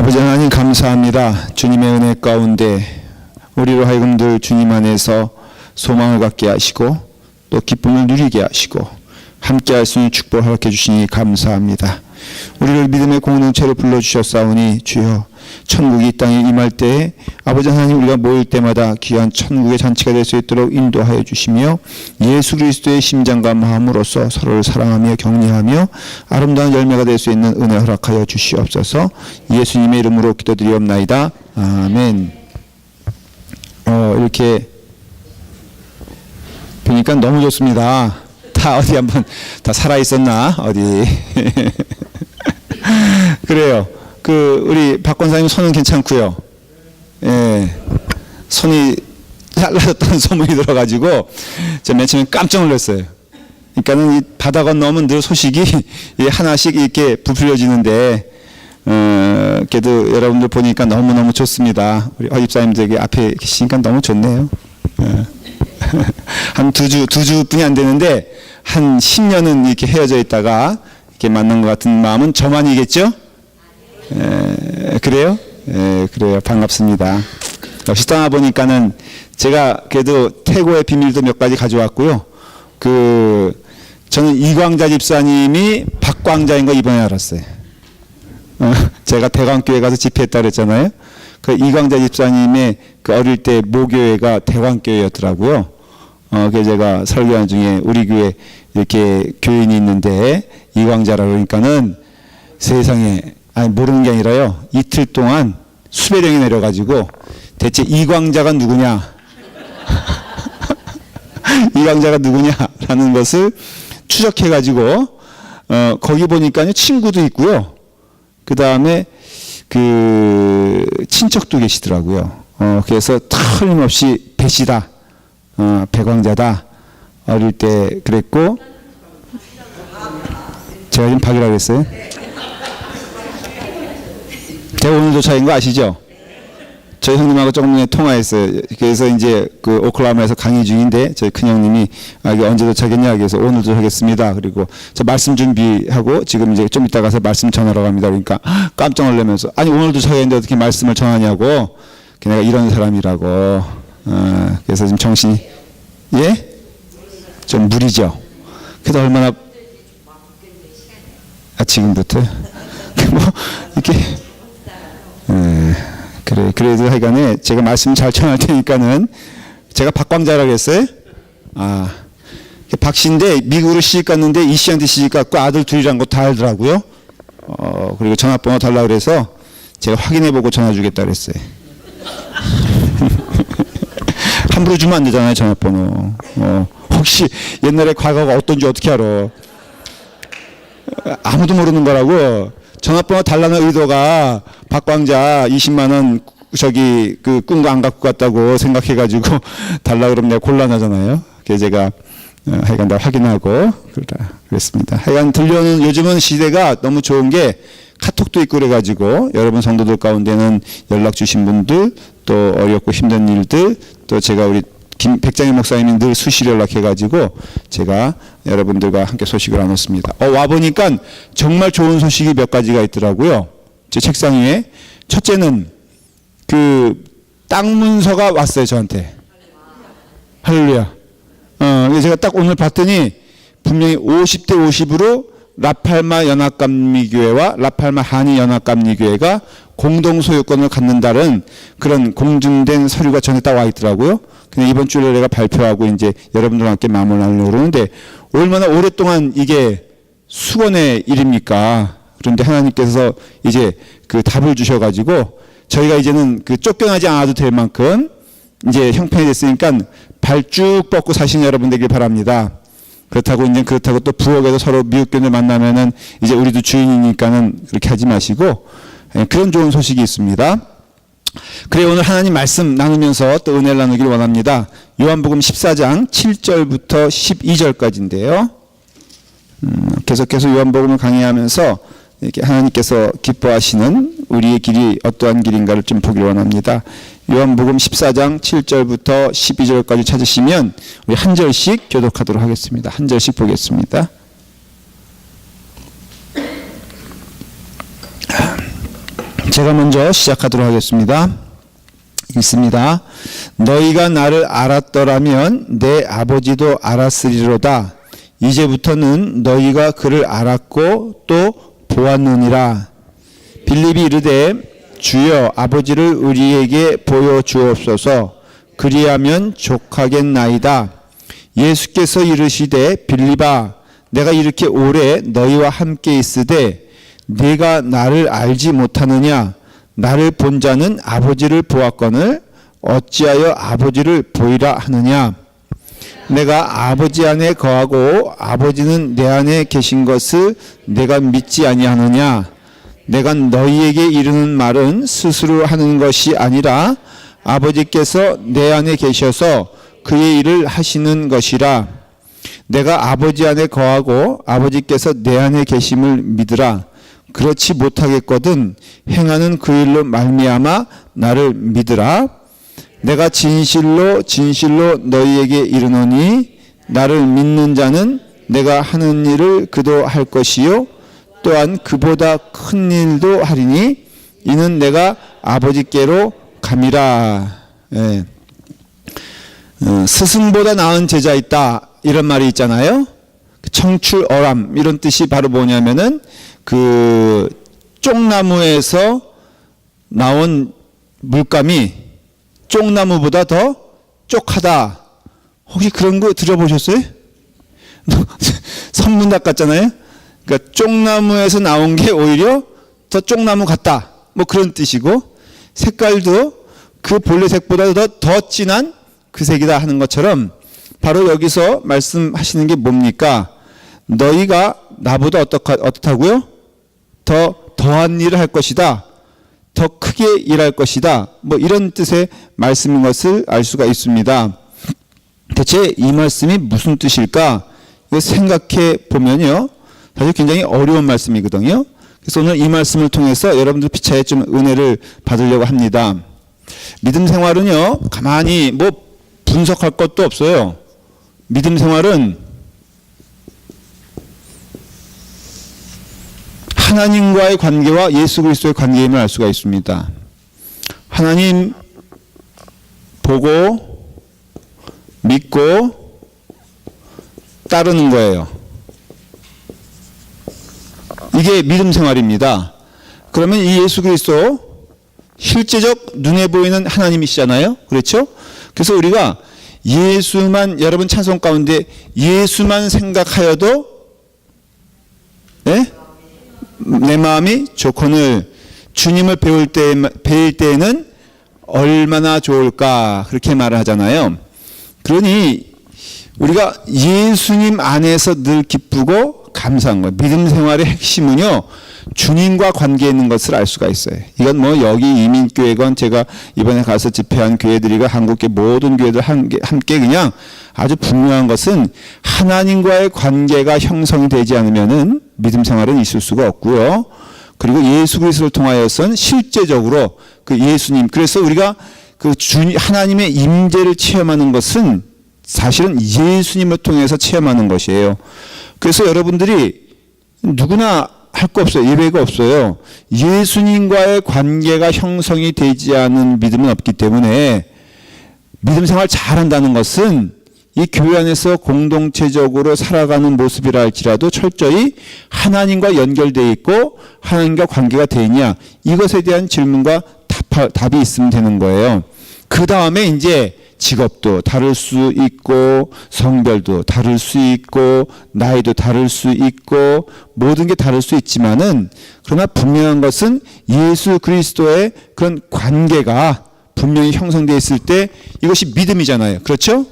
아버지 하나님 감사합니다. 주님의 은혜 가운데 우리로 하여금들 주님 안에서 소망을 갖게 하시고 또 기쁨을 누리게 하시고 함께 할 수 있는 축복을 허락해 주시니 감사합니다. 우리를 믿음의 공동체로 불러주셨사오니 주여, 천국이 이 땅에 임할 때에 아버지 하나님 우리가 모일 때마다 귀한 천국의 잔치가 될 수 있도록 인도하여 주시며 예수 그리스도의 심장과 마음으로서 서로를 사랑하며 격려하며 아름다운 열매가 될 수 있는 은혜 허락하여 주시옵소서. 예수님의 이름으로 기도드리옵나이다. 아멘. 이렇게 보니까 너무 좋습니다. 다 어디 한번 다 살아있었나 어디. 그래요. 우리 박 권사님 손은 괜찮고요. 예, 손이 잘라졌다는 소문이 들어가지고 제가 맨 처음에 깜짝 놀랐어요. 그러니까는 이 바다 건너면 늘 소식이 하나씩 이렇게 부풀려지는데, 그래도 여러분들 보니까 너무너무 좋습니다. 우리 허집사님들 앞에 계시니까 너무 좋네요. 한 두 주뿐이 안 되는데 한 10년은 이렇게 헤어져 있다가 이렇게 만난 것 같은 마음은 저만이겠죠? 그래요? 그래요. 반갑습니다. 역시 떠나보니까는 제가 그래도 태고의 비밀도 몇 가지 가져왔고요. 저는 이광자 집사님이 박광자인 거 이번에 알았어요. 제가 대광교회 가서 집회했다 그랬잖아요. 그 이광자 집사님의 어릴 때 모교회가 대광교회였더라고요. 그래서 제가 설교하는 중에 우리 교회 이렇게 교인이 있는데 이광자라 그러니까는 세상에, 아니 모르는 게 아니라요, 이틀 동안 수백 명이 내려가지고 대체 이광자가 누구냐 이광자가 누구냐라는 것을 추적해가지고 거기 보니까요 친구도 있고요, 그 다음에 친척도 계시더라고요. 그래서 틀림없이 배시다, 배광자다, 어릴 때 그랬고, 제가 지금 박이라고 했어요. 제가 오늘 도착인 거 아시죠? 저희 형님하고 조금 전에 통화했어요. 그래서 이제 오클라호마에서 강의 중인데 저희 큰형님이 이게 언제 도착했냐, 그래서 오늘 도착했습니다. 그리고 저 말씀 준비하고 지금 이제 좀 이따 가서 말씀 전하러 갑니다. 그러니까 깜짝 놀라면서, 아니 오늘 도착했는데 어떻게 말씀을 전하냐고. 내가 이런 사람이라고. 그래서 지금 정신이 좀 무리죠. 그래도 얼마나 지금부터 뭐 이렇게 그래도 하여간에 제가 말씀 잘 전할 테니까는, 제가 박광자라고 했어요. 박씨인데 미국으로 시집 갔는데 이 씨한테 시집 갔고 아들 둘이란 거 다 알더라고요. 그리고 전화번호 달라고 그래서 제가 확인해보고 전화 주겠다 그랬어요. 함부로 주면 안 되잖아요, 전화번호. 혹시 옛날에 과거가 어떤지 어떻게 알아? 아무도 모르는 거라고. 전화번호 달라는 의도가 박광자 20만원 꾼 거 안 갖고 갔다고 생각해가지고 달라고 그러면 내가 곤란하잖아요. 그래서 제가 하여간 다 확인하고 그랬습니다. 하여간 들려오는, 요즘은 시대가 너무 좋은 게 카톡도 있고 그래가지고 여러분 성도들 가운데는 연락 주신 분들, 또 어렵고 힘든 일들, 또 제가 우리 백장희 목사님이 늘 수시로 연락해가지고 제가 여러분들과 함께 소식을 나눴습니다. 와보니까 정말 좋은 소식이 몇 가지가 있더라고요. 제 책상 위에. 첫째는 땅 문서가 왔어요, 저한테. 할렐루야. 그래서 제가 딱 오늘 봤더니 분명히 50대 50으로 라팔마 연합감리교회와 라팔마 한의연합감리교회가 공동소유권을 갖는다는 그런 공증된 서류가 전에 딱 와 있더라고요. 그냥 이번 주에 내가 발표하고 이제 여러분들과 함께 마음을 나누려고 그러는데, 얼마나 오랫동안 이게 수건의 일입니까? 그런데 하나님께서 이제 답을 주셔가지고 저희가 이제는 쫓겨나지 않아도 될 만큼 이제 형편이 됐으니까 발 쭉 뻗고 사시는 여러분 되길 바랍니다. 그렇다고 또 부엌에서 서로 미웃견을 만나면은 이제 우리도 주인이니까는 그렇게 하지 마시고, 그런 좋은 소식이 있습니다. 그래, 오늘 하나님 말씀 나누면서 또 은혜를 나누길 원합니다. 요한복음 14장 7절부터 12절까지인데요. 계속해서 요한복음을 강의하면서 이렇게 하나님께서 기뻐하시는 우리의 길이 어떠한 길인가를 좀 보길 원합니다. 요한복음 14장 7절부터 12절까지 찾으시면 우리 한 절씩 교독하도록 하겠습니다. 한 절씩 보겠습니다. 제가 먼저 시작하도록 하겠습니다. 읽습니다. 너희가 나를 알았더라면 내 아버지도 알았으리로다. 이제부터는 너희가 그를 알았고 또 보았느니라. 빌립이 이르되 주여 아버지를 우리에게 보여주옵소서. 그리하면 족하겠나이다. 예수께서 이르시되 빌립아 내가 이렇게 오래 너희와 함께 있으되 네가 나를 알지 못하느냐. 나를 본 자는 아버지를 보았거늘 어찌하여 아버지를 보이라 하느냐. 내가 아버지 안에 거하고 아버지는 내 안에 계신 것을 내가 믿지 아니하느냐. 내가 너희에게 이르는 말은 스스로 하는 것이 아니라 아버지께서 내 안에 계셔서 그의 일을 하시는 것이라. 내가 아버지 안에 거하고 아버지께서 내 안에 계심을 믿으라. 그렇지 못하겠거든 행하는 그 일로 말미암아 나를 믿으라. 내가 진실로 진실로 너희에게 이르노니 나를 믿는 자는 내가 하는 일을 그도 할 것이요 또한 그보다 큰 일도 하리니 이는 내가 아버지께로 감이라. 예. 스승보다 나은 제자 있다 이런 말이 있잖아요. 청출어람 이런 뜻이 바로 뭐냐면은 그 쪽나무에서 나온 물감이 쪽나무보다 더 쪽하다. 혹시 그런 거 들어보셨어요? 선문답 같잖아요. 그러니까 쪽나무에서 나온 게 오히려 더 쪽나무 같다. 뭐 그런 뜻이고 색깔도 그 본래 색보다 더 진한 그 색이다 하는 것처럼 바로 여기서 말씀하시는 게 뭡니까? 너희가 나보다 어떻다고요? 더한 일을 할 것이다. 더 크게 일할 것이다. 뭐 이런 뜻의 말씀인 것을 알 수가 있습니다. 대체 이 말씀이 무슨 뜻일까? 이거 생각해 보면요. 사실 굉장히 어려운 말씀이거든요. 그래서 오늘 이 말씀을 통해서 여러분들 피차에 좀 은혜를 받으려고 합니다. 믿음 생활은요. 가만히 뭐 분석할 것도 없어요. 믿음 생활은 하나님과의 관계와 예수 그리스도의 관계임을 알 수가 있습니다. 하나님 보고 믿고 따르는 거예요. 이게 믿음 생활입니다. 그러면 이 예수 그리스도 실제적 눈에 보이는 하나님이시잖아요. 그렇죠? 그래서 우리가 예수만 여러분 찬송 가운데 예수만 생각하여도 네? 내 마음이 좋거늘 주님을 배울 때에는 얼마나 좋을까 그렇게 말을 하잖아요. 그러니 우리가 예수님 안에서 늘 기쁘고 감사한 거예요. 믿음 생활의 핵심은요. 주님과 관계 있는 것을 알 수가 있어요. 이건 뭐 여기 이민교회건 제가 이번에 가서 집회한 교회들이고 한국계 모든 교회들 함께 그냥 아주 분명한 것은 하나님과의 관계가 형성이 되지 않으면은 믿음 생활은 있을 수가 없고요. 그리고 예수 그리스도를 통하여서는 실제적으로 그 예수님 그래서 우리가 그 하나님의 임재를 체험하는 것은 사실은 예수님을 통해서 체험하는 것이에요. 그래서 여러분들이 누구나 할 거 없어요. 예외가 없어요. 예수님과의 관계가 형성이 되지 않은 믿음은 없기 때문에 믿음 생활 잘한다는 것은 이 교회 안에서 공동체적으로 살아가는 모습이라 할지라도 철저히 하나님과 연결되어 있고 하나님과 관계가 되어 있냐 이것에 대한 질문과 답이 있으면 되는 거예요. 그 다음에 이제 직업도 다를 수 있고 성별도 다를 수 있고 나이도 다를 수 있고 모든 게 다를 수 있지만은 그러나 분명한 것은 예수 그리스도의 그런 관계가 분명히 형성되어 있을 때 이것이 믿음이잖아요. 그렇죠?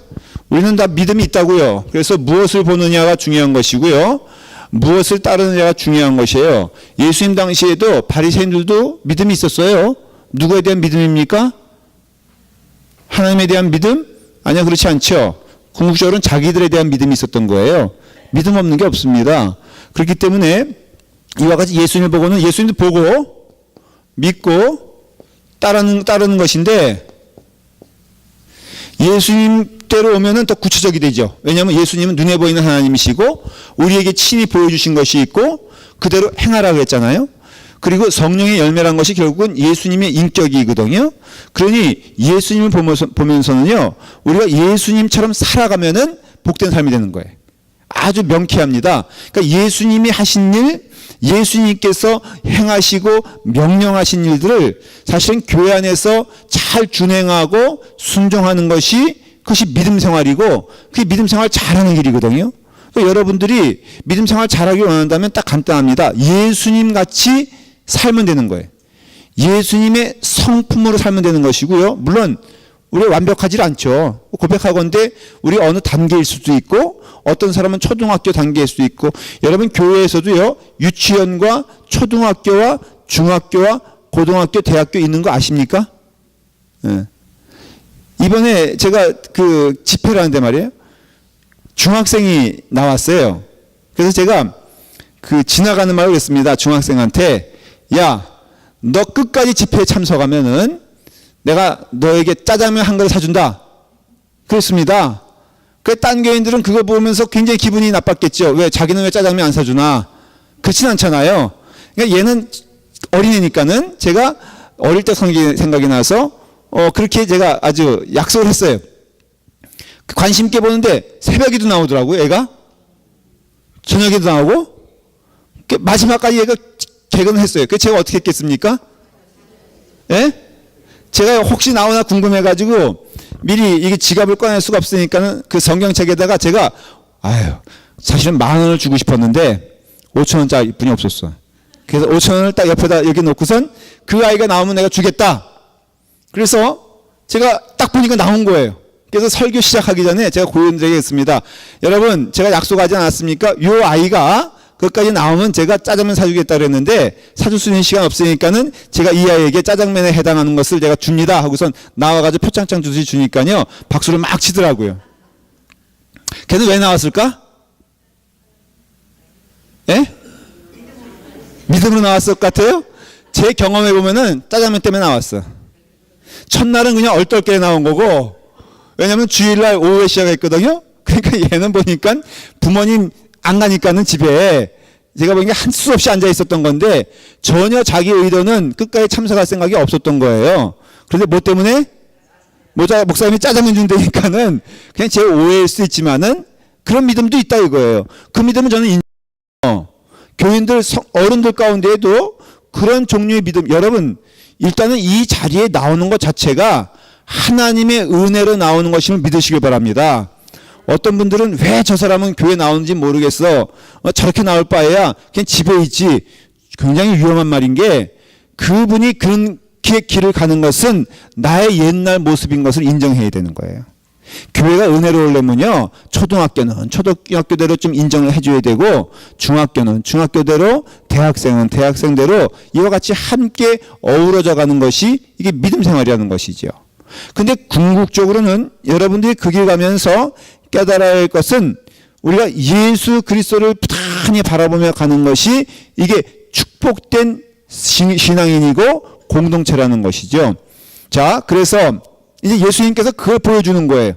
우리는 다 믿음이 있다고요. 그래서 무엇을 보느냐가 중요한 것이고요. 무엇을 따르느냐가 중요한 것이에요. 예수님 당시에도 바리새인들도 믿음이 있었어요. 누구에 대한 믿음입니까? 하나님에 대한 믿음? 아니요, 그렇지 않죠. 궁극적으로는 자기들에 대한 믿음이 있었던 거예요. 믿음 없는 게 없습니다. 그렇기 때문에 이와 같이 예수님을 보고는 예수님도 보고 믿고 따르는 것인데 예수님대로 오면은 더 구체적이 되죠. 왜냐하면 예수님은 눈에 보이는 하나님이시고 우리에게 친히 보여주신 것이 있고 그대로 행하라 그랬잖아요. 그리고 성령의 열매란 것이 결국은 예수님의 인격이거든요. 그러니 예수님을 보면서는요, 우리가 예수님처럼 살아가면은 복된 삶이 되는 거예요. 아주 명쾌합니다. 그러니까 예수님이 하신 일, 예수님께서 행하시고 명령하신 일들을 사실은 교회 안에서 잘 준행하고 순종하는 것이, 그것이 믿음 생활이고, 그게 믿음 생활 잘하는 길이거든요. 그러니까 여러분들이 믿음 생활 잘하기 원한다면 딱 간단합니다. 예수님 같이 살면 되는 거예요. 예수님의 성품으로 살면 되는 것이고요. 물론 우리가 완벽하지 않죠. 고백하건대 우리 어느 단계일 수도 있고, 어떤 사람은 초등학교 단계일 수도 있고, 여러분 교회에서도요, 유치원과 초등학교와 중학교와 고등학교, 대학교 있는 거 아십니까? 네. 이번에 제가 그 집회를 하는데 말이에요, 중학생이 나왔어요. 그래서 제가 그 지나가는 말을 했습니다. 중학생한테, 야, 너 끝까지 집회에 참석하면은 내가 너에게 짜장면 한 그릇 사준다. 그랬습니다. 그 딴 교인들은 그거 보면서 굉장히 기분이 나빴겠죠. 왜 자기는 왜 짜장면 안 사주나? 그렇진 않잖아요. 그러니까 얘는 어린애니까는 제가 어릴 때 생각이 나서 그렇게 제가 아주 약속을 했어요. 관심 있게 보는데 새벽에도 나오더라고요. 애가 저녁에도 나오고 마지막까지 얘가 개근을 했어요. 그래서 제가 어떻게 했겠습니까? 예? 제가 혹시 나오나 궁금해가지고 미리 이게 지갑을 꺼낼 수가 없으니까는 그 성경책에다가 제가 사실은 10,000원을 주고 싶었는데 5,000원짜리 분이 없었어. 그래서 5,000원을 딱 옆에다 여기 놓고선 그 아이가 나오면 내가 주겠다. 그래서 제가 딱 보니까 나온 거예요. 그래서 설교 시작하기 전에 제가 고인들에게 했습니다. 여러분, 제가 약속하지 않았습니까? 요 아이가 그것까지 나오면 제가 짜장면 사주겠다 그랬는데 사줄 수 있는 시간 없으니까는 제가 이 아이에게 짜장면에 해당하는 것을 제가 줍니다 하고선 나와가지고 표창장 주시 주니까요, 박수를 막 치더라고요. 걔는 왜 나왔을까? 예? 믿음으로 나왔을 것 같아요? 제 경험해 보면은 짜장면 때문에 나왔어. 첫날은 그냥 얼떨결에 나온 거고, 왜냐면 주일날 오후에 시작했거든요. 그러니까 얘는 보니까 부모님 안 가니까는 집에 제가 보니까 한 수 없이 앉아 있었던 건데 전혀 자기 의도는 끝까지 참석할 생각이 없었던 거예요. 그런데 뭐 때문에? 목사님이 짜장면 준다니까는 그냥 제 오해일 수 있지만은 그런 믿음도 있다 이거예요. 그 믿음은 저는 인정해요. 교인들, 어른들 가운데에도 그런 종류의 믿음, 여러분 일단은 이 자리에 나오는 것 자체가 하나님의 은혜로 나오는 것임을 믿으시길 바랍니다. 어떤 분들은 왜 저 사람은 교회 나오는지 모르겠어. 저렇게 나올 바에야 그냥 집에 있지. 굉장히 위험한 말인 게, 그분이 그렇게 길을 가는 것은 나의 옛날 모습인 것을 인정해야 되는 거예요. 교회가 은혜로우려면요, 초등학교는 초등학교대로 좀 인정을 해줘야 되고, 중학교는 중학교대로, 대학생은 대학생대로 이와 같이 함께 어우러져 가는 것이 이게 믿음 생활이라는 것이죠. 근데 궁극적으로는 여러분들이 그 길 가면서 깨달아야 할 것은, 우리가 예수 그리스도를 부단히 바라보며 가는 것이 이게 축복된 신앙인이고 공동체라는 것이죠. 자, 그래서 이제 예수님께서 그걸 보여주는 거예요.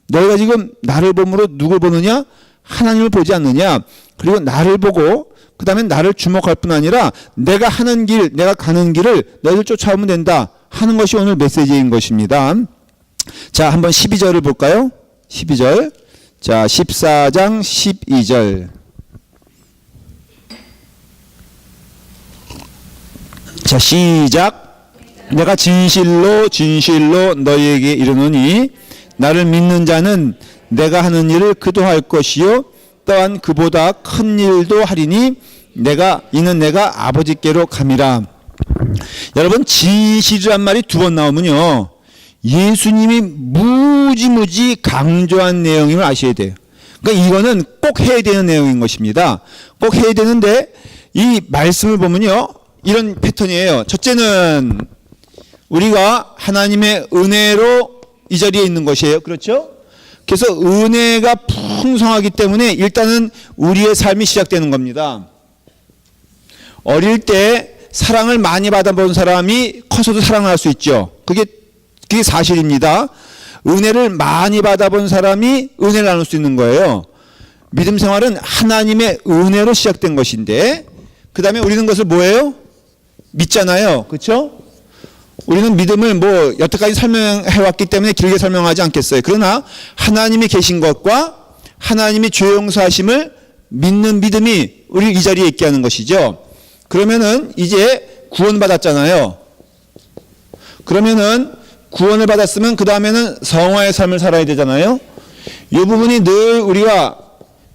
너희가 지금 나를 보므로 누굴 보느냐? 하나님을 보지 않느냐? 그리고 나를 보고 그 다음에 나를 주목할 뿐 아니라 내가 하는 길, 내가 가는 길을 너희들 쫓아오면 된다 하는 것이 오늘 메시지인 것입니다. 자, 한번 12절을 볼까요? 12절. 자, 14장 12절. 자, 시작. 내가 진실로 진실로 너희에게 이르노니 나를 믿는 자는 내가 하는 일을 그도 할 것이요 또한 그보다 큰 일도 하리니 이는 내가 아버지께로 감이라. 여러분, 진실이란 말이 두 번 나오면요, 예수님이 무지무지 강조한 내용임을 아셔야 돼요. 그러니까 이거는 꼭 해야 되는 내용인 것입니다. 꼭 해야 되는데 이 말씀을 보면요, 이런 패턴이에요. 첫째는 우리가 하나님의 은혜로 이 자리에 있는 것이에요. 그렇죠? 그래서 은혜가 풍성하기 때문에 일단은 우리의 삶이 시작되는 겁니다. 어릴 때 사랑을 많이 받아본 사람이 커서도 사랑을 할 수 있죠. 그게 사실입니다. 은혜를 많이 받아본 사람이 은혜를 나눌 수 있는 거예요. 믿음 생활은 하나님의 은혜로 시작된 것인데, 그 다음에 우리는 그것을 뭐예요? 믿잖아요. 그렇죠? 우리는 믿음을 뭐 여태까지 설명해 왔기 때문에 길게 설명하지 않겠어요. 그러나 하나님이 계신 것과 하나님이 죄 용서하심을 믿는 믿음이 우리를 이 자리에 있게 하는 것이죠. 그러면은 이제 구원받았잖아요. 그러면은 구원을 받았으면 그 다음에는 성화의 삶을 살아야 되잖아요. 이 부분이 늘 우리가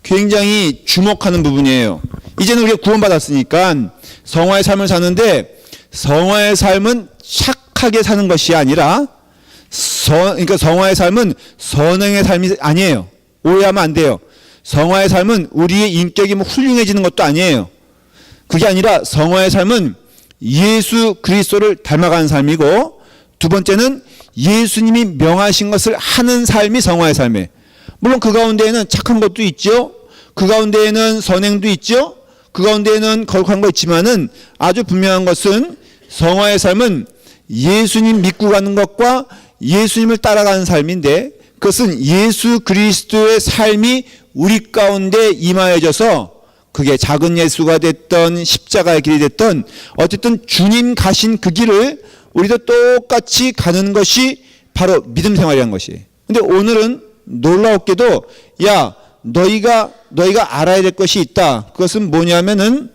굉장히 주목하는 부분이에요. 이제는 우리가 구원받았으니까 성화의 삶을 사는데 성화의 삶은 착하게 사는 것이 아니라 그러니까 성화의 삶은 선행의 삶이 아니에요. 오해하면 안 돼요. 성화의 삶은 우리의 인격이 뭐 훌륭해지는 것도 아니에요. 그게 아니라 성화의 삶은 예수 그리스도를 닮아가는 삶이고, 두 번째는 예수님이 명하신 것을 하는 삶이 성화의 삶이에요. 물론 그 가운데에는 착한 것도 있죠. 그 가운데에는 선행도 있죠. 그 가운데에는 거룩한 거 있지만은 아주 분명한 것은 성화의 삶은 예수님 믿고 가는 것과 예수님을 따라가는 삶인데, 그것은 예수 그리스도의 삶이 우리 가운데 임하여져서 그게 작은 예수가 됐던 십자가의 길이 됐던 어쨌든 주님 가신 그 길을 우리도 똑같이 가는 것이 바로 믿음 생활이라는 것이에요. 근데 오늘은 놀라웠게도 야 너희가 알아야 될 것이 있다. 그것은 뭐냐면은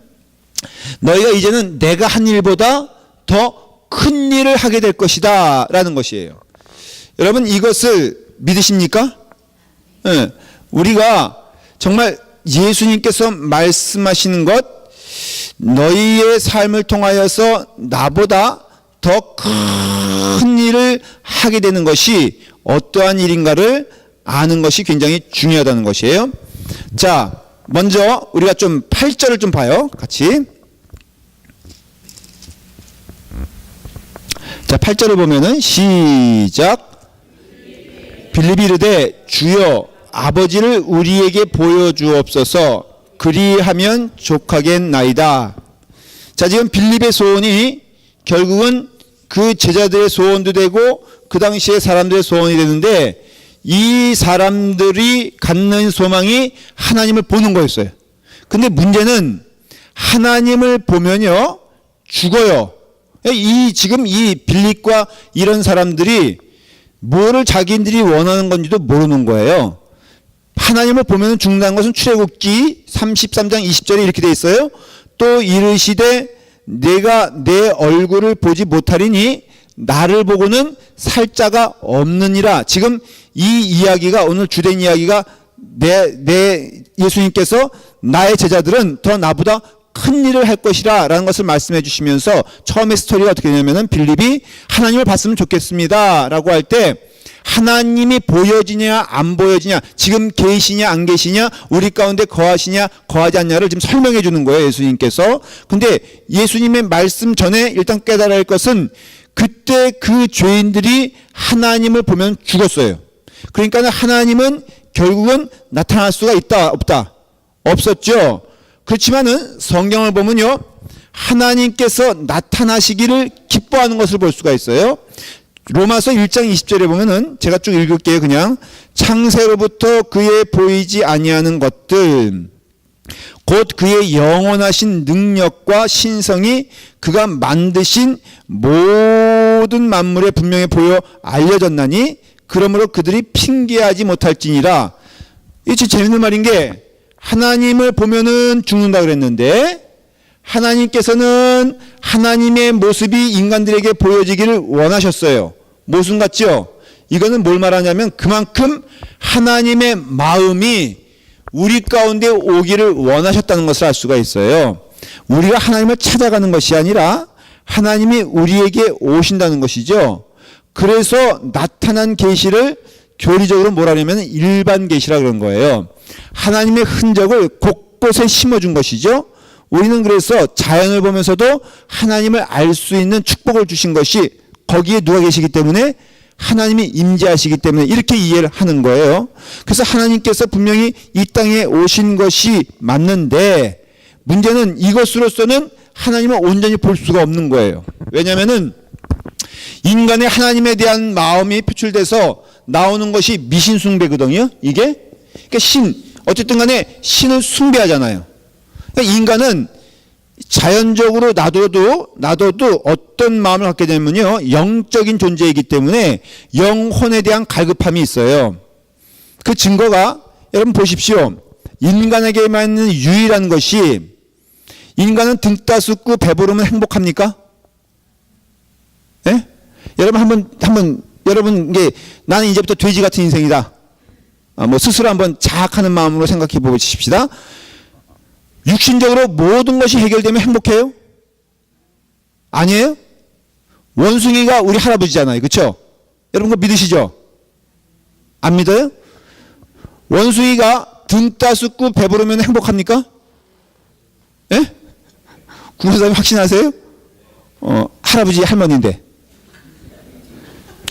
너희가 이제는 내가 한 일보다 더 큰 일을 하게 될 것이다 라는 것이에요. 여러분 이것을 믿으십니까? 네. 우리가 정말 예수님께서 말씀하시는 것, 너희의 삶을 통하여서 나보다 더 큰 일을 하게 되는 것이 어떠한 일인가를 아는 것이 굉장히 중요하다는 것이에요. 자, 먼저 우리가 좀 8절을 좀 봐요. 같이. 자, 8절을 보면은 시작. 빌립이 이르되 주여 아버지를 우리에게 보여주옵소서, 그리하면 족하겠나이다. 자, 지금 빌립의 소원이 결국은 그 제자들의 소원도 되고 그 당시의 사람들의 소원이 되는데, 이 사람들이 갖는 소망이 하나님을 보는 거였어요. 근데 문제는 하나님을 보면요 죽어요. 지금 이 빌립과 이런 사람들이 뭐를 자기들이 원하는 건지도 모르는 거예요. 하나님을 보면 죽는다는 것은 출애굽기 33장 20절에 이렇게 돼 있어요. 또 이르시되 내가 내 얼굴을 보지 못하리니 나를 보고는 살 자가 없느니라. 지금 이 이야기가, 오늘 주된 이야기가 내 예수님께서 나의 제자들은 더 나보다 큰 일을 할 것이라 라는 것을 말씀해 주시면서 처음에 스토리가 어떻게 되냐면은 빌립이 하나님을 봤으면 좋겠습니다 라고 할 때 하나님이 보여지냐 안 보여지냐, 지금 계시냐 안 계시냐, 우리 가운데 거하시냐 거하지 않냐를 지금 설명해 주는 거예요 예수님께서. 근데 예수님의 말씀 전에 일단 깨달아야 할 것은 그때 그 죄인들이 하나님을 보면 죽었어요. 그러니까 하나님은 결국은 나타날 수가 있다 없다? 없었죠. 그렇지만은 성경을 보면요 하나님께서 나타나시기를 기뻐하는 것을 볼 수가 있어요. 로마서 1장 20절에 보면은 제가 쭉 읽을게요. 그냥 창세로부터 그의 보이지 아니하는 것들 곧 그의 영원하신 능력과 신성이 그가 만드신 모든 만물에 분명히 보여 알려졌나니 그러므로 그들이 핑계하지 못할지니라. 이게 진짜 재밌는 말인 게, 하나님을 보면은 죽는다 그랬는데 하나님께서는 하나님의 모습이 인간들에게 보여지기를 원하셨어요. 모순 같죠? 이거는 뭘 말하냐면 그만큼 하나님의 마음이 우리 가운데 오기를 원하셨다는 것을 알 수가 있어요. 우리가 하나님을 찾아가는 것이 아니라 하나님이 우리에게 오신다는 것이죠. 그래서 나타난 계시를 교리적으로 뭐라 하냐면 일반 계시라 그런 거예요. 하나님의 흔적을 곳곳에 심어준 것이죠. 우리는 그래서 자연을 보면서도 하나님을 알 수 있는 축복을 주신 것이 거기에 누가 계시기 때문에, 하나님이 임재하시기 때문에 이렇게 이해를 하는 거예요. 그래서 하나님께서 분명히 이 땅에 오신 것이 맞는데 문제는 이것으로서는 하나님을 온전히 볼 수가 없는 거예요. 왜냐하면은 인간의 하나님에 대한 마음이 표출돼서 나오는 것이 미신 숭배거든요. 이게 그러니까 어쨌든 간에 신을 숭배하잖아요. 그러니까 인간은 자연적으로 놔둬도 어떤 마음을 갖게 되면요, 영적인 존재이기 때문에 영혼에 대한 갈급함이 있어요. 그 증거가 여러분 보십시오. 인간에게만 있는 유일한 것이, 인간은 등 따숩고 배부르면 행복합니까? 예? 여러분 한번 여러분, 이게 나는 이제부터 돼지 같은 인생이다. 뭐 스스로 한번 자학하는 마음으로 생각해 보십시다. 육신적으로 모든 것이 해결되면 행복해요? 아니에요? 원숭이가 우리 할아버지잖아요. 그렇죠? 여러분 그거 믿으시죠? 안 믿어요? 원숭이가 등 따숩고 배부르면 행복합니까? 예? 국회의사님 확신하세요? 할아버지 할머니인데.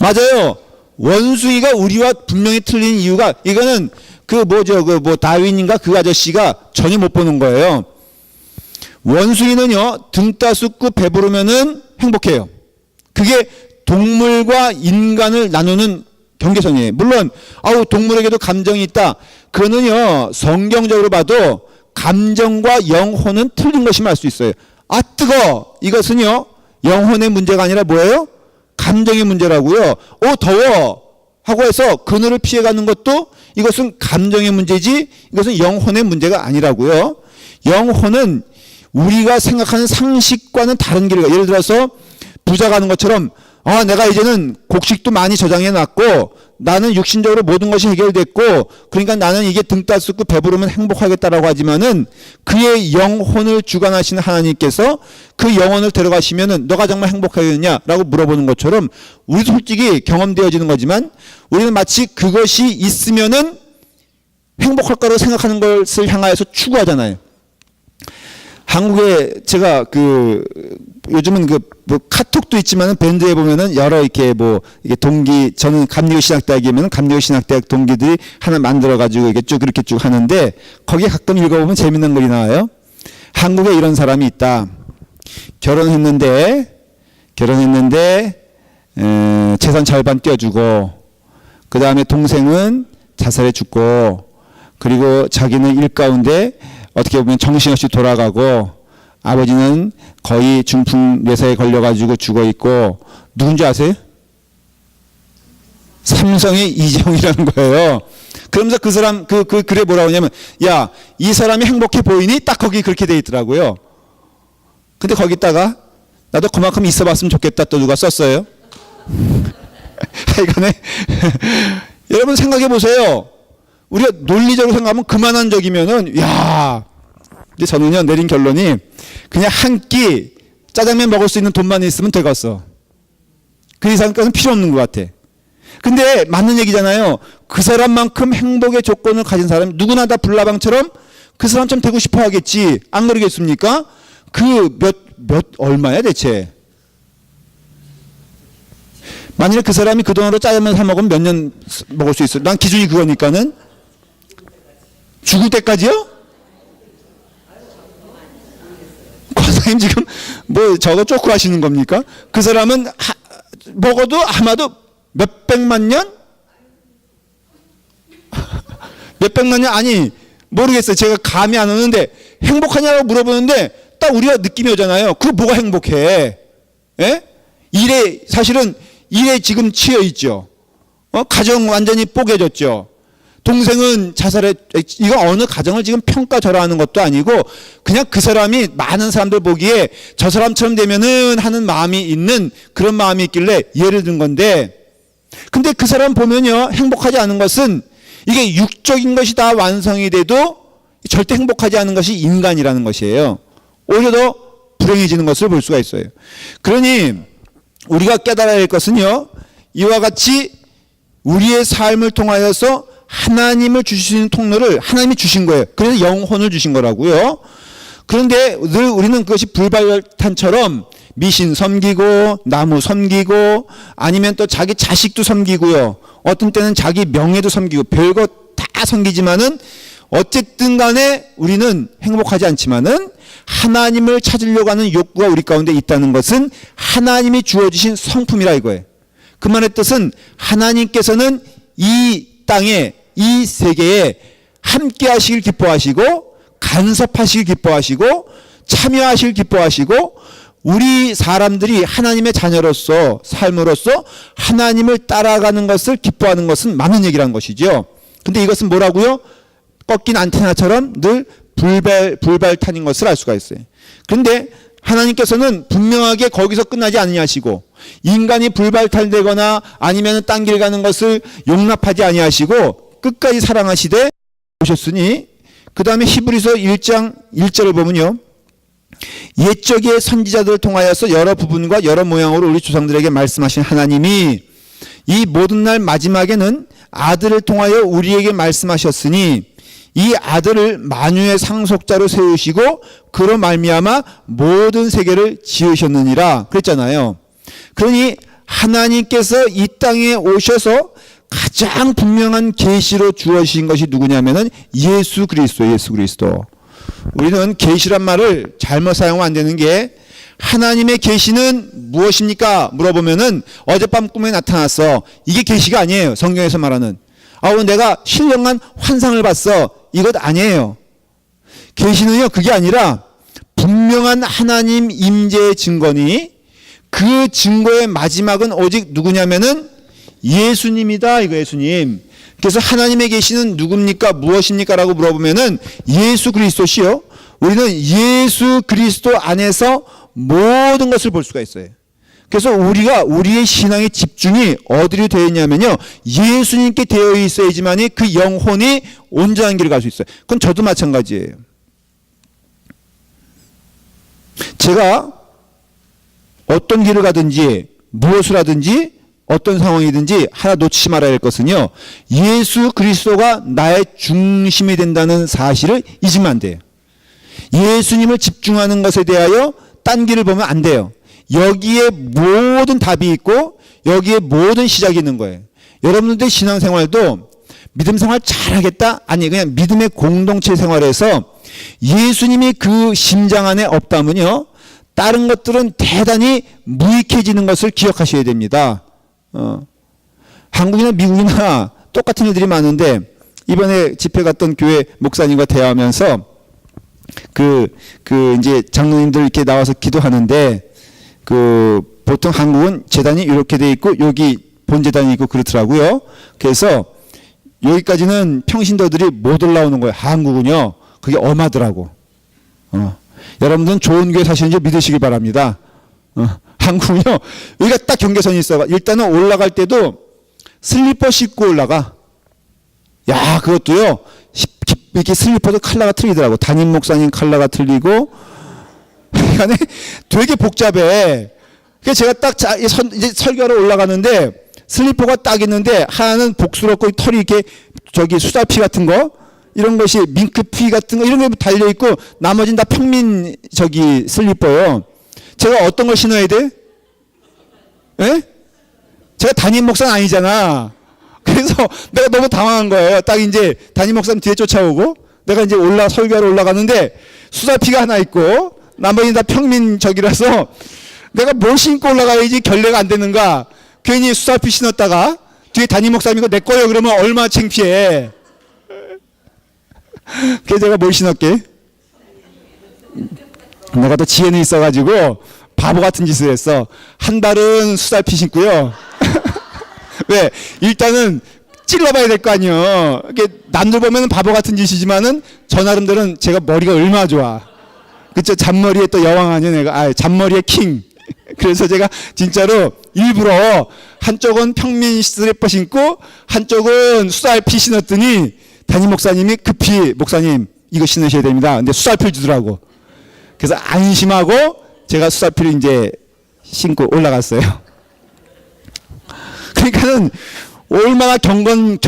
맞아요. 원숭이가 우리와 분명히 틀린 이유가, 이거는 다윈인가 그 아저씨가 전혀 못 보는 거예요. 원숭이는요, 등 따숩고 배부르면은 행복해요. 그게 동물과 인간을 나누는 경계선이에요. 물론, 동물에게도 감정이 있다. 그거는요, 성경적으로 봐도 감정과 영혼은 틀린 것임을 알 수 있어요. 뜨거워. 이것은요, 영혼의 문제가 아니라 뭐예요? 감정의 문제라고요. 더워. 하고 해서 그늘을 피해가는 것도 이것은 감정의 문제지, 이것은 영혼의 문제가 아니라고요. 영혼은 우리가 생각하는 상식과는 다른 길을 가. 예를 들어서 부자 가는 것처럼 내가 이제는 곡식도 많이 저장해 놨고 나는 육신적으로 모든 것이 해결됐고 그러니까 나는 이게 등 따숩고 배부르면 행복하겠다라고 하지만은 그의 영혼을 주관하시는 하나님께서 그 영혼을 데려가시면은 너가 정말 행복하겠느냐라고 물어보는 것처럼 우리도 솔직히 경험되어지는 거지만 우리는 마치 그것이 있으면은 행복할 거라고 생각하는 것을 향하여서 추구하잖아요. 한국에 제가 요즘은 카톡도 있지만은 밴드에 보면은 여러 이게 동기, 저는 감리교 신학대학이면 감리교 신학대학 동기들이 하나 만들어가지고 이게 쭉 이렇게 쭉 하는데 거기에 가끔 읽어보면 재밌는 글이 나와요. 한국에 이런 사람이 있다. 결혼했는데 재산 절반 떼어주고 그 다음에 동생은 자살해 죽고 그리고 자기는 일 가운데 어떻게 보면 정신없이 돌아가고 아버지는 거의 중풍 뇌사에 걸려가지고 죽어있고 누군지 아세요? 삼성의 이재용이라는 거예요. 그러면서 그 사람 글에 뭐라고 하냐면 야, 이 사람이 행복해 보이니? 딱 거기 그렇게 돼 있더라고요. 근데 거기다가 나도 그만큼 있어봤으면 좋겠다 또 누가 썼어요. 하여간에 여러분 생각해 보세요. 우리가 논리적으로 생각하면 그만한 적이면은 근데 저는요 내린 결론이 그냥 한 끼 짜장면 먹을 수 있는 돈만 있으면 되겠어. 그 이상까지는 필요 없는 것 같아. 근데 맞는 얘기잖아요. 그 사람만큼 행복의 조건을 가진 사람이 누구나 다 불나방처럼 그 사람처럼 되고 싶어 하겠지. 안 그러겠습니까? 얼마야 대체? 만약에 그 사람이 그 돈으로 짜장면 사 먹으면 몇 년 먹을 수 있어? 난 기준이 그거니까는. 죽을 때까지요? 권사님 지금 저거 쪼크 하시는 겁니까? 그 사람은 먹어도 아마도 몇백만 년? 몇백만 년? 아니 모르겠어요. 제가 감이 안 오는데 행복하냐고 물어보는데 딱 우리가 느낌이 오잖아요. 그거 뭐가 행복해? 예? 사실은 일에 지금 치여 있죠. 가정 완전히 뽀개졌죠. 동생은 이거 어느 가정을 지금 평가절하하는 것도 아니고 그냥 그 사람이 많은 사람들 보기에 저 사람처럼 되면은 하는 마음이 있는 그런 마음이 있길래 예를 든 건데 근데 그 사람 보면요 행복하지 않은 것은 이게 육적인 것이 다 완성이 돼도 절대 행복하지 않은 것이 인간이라는 것이에요. 오히려 더 불행해지는 것을 볼 수가 있어요. 그러니 우리가 깨달아야 할 것은요 이와 같이 우리의 삶을 통하여서 하나님을 주실 수 있는 통로를 하나님이 주신 거예요. 그래서 영혼을 주신 거라고요. 그런데 늘 우리는 그것이 불발탄처럼 미신 섬기고 나무 섬기고 아니면 또 자기 자식도 섬기고요. 어떤 때는 자기 명예도 섬기고 별거 다 섬기지만은 어쨌든 간에 우리는 행복하지 않지만은 하나님을 찾으려고 하는 욕구가 우리 가운데 있다는 것은 하나님이 주어주신 성품이라 이거예요. 그 말의 뜻은 하나님께서는 이 땅에 이 세계에 함께 하시길 기뻐하시고 간섭하시길 기뻐하시고 참여하시길 기뻐하시고 우리 사람들이 하나님의 자녀로서 삶으로서 하나님을 따라가는 것을 기뻐하는 것은 맞는 얘기라는 것이죠. 근데 이것은 뭐라고요? 꺾인 안테나처럼 늘 불발탄인 것을 알 수가 있어요. 그런데 하나님께서는 분명하게 거기서 끝나지 않으시고 인간이 불발탄되거나 아니면 딴 길 가는 것을 용납하지 아니하시고 끝까지 사랑하시되 오셨으니 그 다음에 히브리서 1장 1절을 보면요. 옛적의 선지자들을 통하여서 여러 부분과 여러 모양으로 우리 조상들에게 말씀하신 하나님이 이 모든 날 마지막에는 아들을 통하여 우리에게 말씀하셨으니 이 아들을 만유의 상속자로 세우시고 그로 말미암아 모든 세계를 지으셨느니라 그랬잖아요. 그러니 하나님께서 이 땅에 오셔서 가장 분명한 계시로 주어진 것이 누구냐면은 예수 그리스도. 우리는 계시란 말을 잘못 사용하면 안 되는 게 하나님의 계시는 무엇입니까? 물어보면은 어젯밤 꿈에 나타났어. 이게 계시가 아니에요. 성경에서 말하는. 오늘 내가 신령한 환상을 봤어. 이것 아니에요. 계시는요 그게 아니라 분명한 하나님 임재의 증거니 그 증거의 마지막은 오직 누구냐면은 예수님이다. 이거 예수님. 그래서 하나님의 계시는 누굽니까? 무엇입니까? 라고 물어보면은 예수 그리스도시요. 우리는 예수 그리스도 안에서 모든 것을 볼 수가 있어요. 그래서 우리의 신앙의 집중이 어디로 되어 있냐면요. 예수님께 되어 있어야지만이 그 영혼이 온전한 길을 갈 수 있어요. 그건 저도 마찬가지예요. 제가 어떤 길을 가든지 무엇을 하든지 어떤 상황이든지 하나 놓치지 말아야 할 것은요. 예수 그리스도가 나의 중심이 된다는 사실을 잊으면 안 돼요. 예수님을 집중하는 것에 대하여 딴 길을 보면 안 돼요. 여기에 모든 답이 있고 여기에 모든 시작이 있는 거예요. 여러분들의 신앙생활도 믿음 생활 잘하겠다? 아니 그냥 믿음의 공동체 생활에서 예수님이 그 심장 안에 없다면요. 다른 것들은 대단히 무익해지는 것을 기억하셔야 됩니다. 한국이나 미국이나 똑같은 일들이 많은데 이번에 집회 갔던 교회 목사님과 대화하면서 이제 장로님들 이렇게 나와서 기도하는데 보통 한국은 재단이 이렇게 돼 있고 여기 본재단이 있고 그렇더라고요. 그래서 여기까지는 평신도들이 못 올라오는 거예요. 한국은요. 그게 엄하더라고. 여러분들은 좋은 교회 사시는지 믿으시기 바랍니다. 한국은요. 여기가 딱 경계선이 있어. 일단은 올라갈 때도 슬리퍼 신고 올라가. 야, 그것도요. 이렇게 슬리퍼도 컬러가 틀리더라고. 담임 목사님 컬러가 틀리고 안에 되게 복잡해. 그래서 제가 딱 이제 설교하러 올라가는데 슬리퍼가 딱 있는데 하나는 복스럽고 털이 이렇게 수다피 같은 거 이런 것이 밍크피 같은 거 이런 게 달려 있고 나머지는 다 평민 슬리퍼요. 제가 어떤 걸 신어야 돼? 예? 제가 담임 목사는 아니잖아. 그래서 내가 너무 당황한 거예요. 딱 이제 담임 목사님 뒤에 쫓아오고 내가 이제 설교하러 올라가는데 수다피가 하나 있고 나머지는 다 평민적이라서 내가 뭘 신고 올라가야지 결례가 안 되는가. 괜히 수다피 신었다가 뒤에 담임 목사님 이거 내 거예요 그러면 얼마나 창피해. 그래서 제가 뭘 신었게? 내가 또 지혜는 있어가지고 바보 같은 짓을 했어. 한 발은 수달피 신고요. 왜? 일단은 찔러봐야 될 거 아니에요. 남들 보면 바보 같은 짓이지만은 저 나름대로는 제가 머리가 얼마나 좋아. 그쵸? 잔머리에 또 여왕 아니야 내가. 잔머리의 킹. 그래서 제가 진짜로 일부러 한쪽은 평민 슬리퍼 신고 한쪽은 수달피 신었더니 담임 목사님이 급히 목사님 이거 신으셔야 됩니다. 근데 수달피를 주더라고. 그래서 안심하고 제가 수달피를 이제 신고 올라갔어요. 그러니까는 얼마나 경건의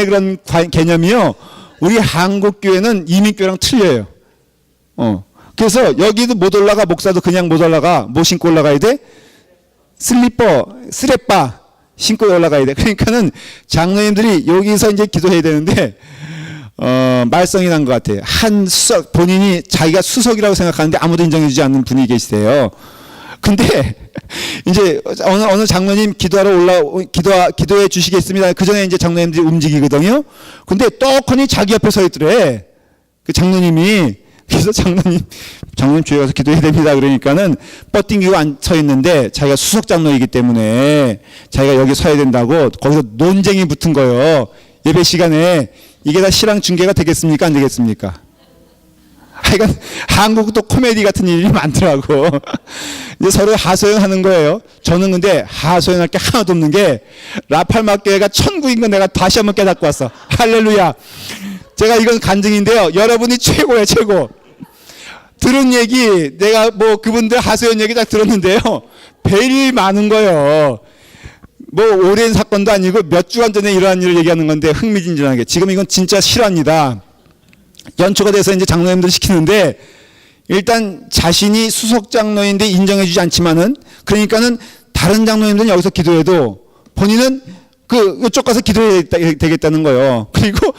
그런 개념이요. 우리 한국 교회는 이민교회랑 틀려요. 그래서 여기도 못 올라가, 목사도 그냥 못 올라가. 뭐 신고 올라가야 돼? 슬리퍼, 스레빠 신고 올라가야 돼. 그러니까는 장로님들이 여기서 이제 기도해야 되는데, 말썽이 난 것 같아요. 본인이 자기가 수석이라고 생각하는데 아무도 인정해주지 않는 분이 계시대요. 근데, 이제, 어느 장로님 기도해 주시겠습니다. 그 전에 이제 장로님들이 움직이거든요. 근데 떡하니 자기 옆에 서 있더래. 그 장로님이. 그래서 장로님 교회 가서 기도해야 됩니다. 그러니까는 뻗띵기고 서 있는데 자기가 수석 장로이기 때문에 자기가 여기 서야 된다고 거기서 논쟁이 붙은 거예요. 예배 시간에. 이게 다 실황 중계가 되겠습니까? 안 되겠습니까? 하여간 한국도 코미디 같은 일이 많더라고. 이제 서로 하소연하는 거예요. 저는 근데 하소연할 게 하나도 없는 게 라팔마 교회가 천국인 건 내가 다시 한번 깨닫고 왔어. 할렐루야. 제가 이건 간증인데요. 여러분이 최고예요, 최고. 들은 얘기, 내가 뭐 그분들 하소연 얘기 딱 들었는데요. 별일 많은 거예요. 뭐 오랜 사건도 아니고 몇 주간 전에 일어난 일을 얘기하는 건데 흥미진진하게. 지금 이건 진짜 실화입니다. 연초가 돼서 이제 장로님들 시키는데 일단 자신이 수석 장로인데 인정해주지 않지만은 그러니까는 다른 장로님들은 여기서 기도해도 본인은 그 이쪽 가서 기도해야 되겠다는 거예요. 그리고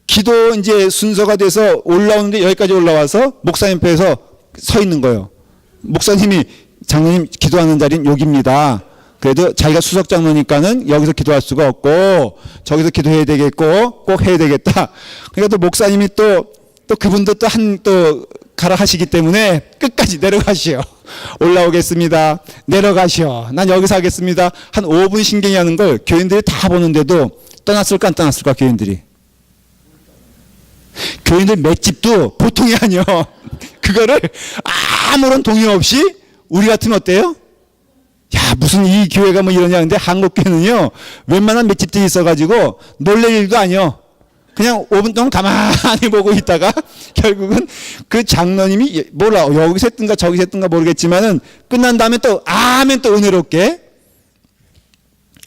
기도 이제 순서가 돼서 올라오는데 여기까지 올라와서 목사님 앞에서 서 있는 거예요. 목사님이 장로님 기도하는 자리는 여기입니다. 그래도 자기가 수석 장로니까는 여기서 기도할 수가 없고 저기서 기도해야 되겠고 꼭 해야 되겠다. 그러니까 또 목사님이 또 그분도 또 가라 하시기 때문에 끝까지 내려가시오. 올라오겠습니다. 내려가시오. 난 여기서 하겠습니다. 한 5분 신경이 하는 걸 교인들이 다 보는데도 떠났을까 안 떠났을까 교인들이. 교인들 맷집도 보통이 아니요. 그거를 아무런 동의 없이 우리 같으면 어때요? 야, 무슨 이 교회가 뭐 이러냐. 근데 한국 교회는요, 웬만한 맷집들이 있어가지고 놀랄 일도 아니요. 그냥 5분 동안 가만히 보고 있다가 결국은 그 장로님이 몰라. 여기서 했든가 저기서 했든가 모르겠지만은 끝난 다음에 또 아멘 또 은혜롭게.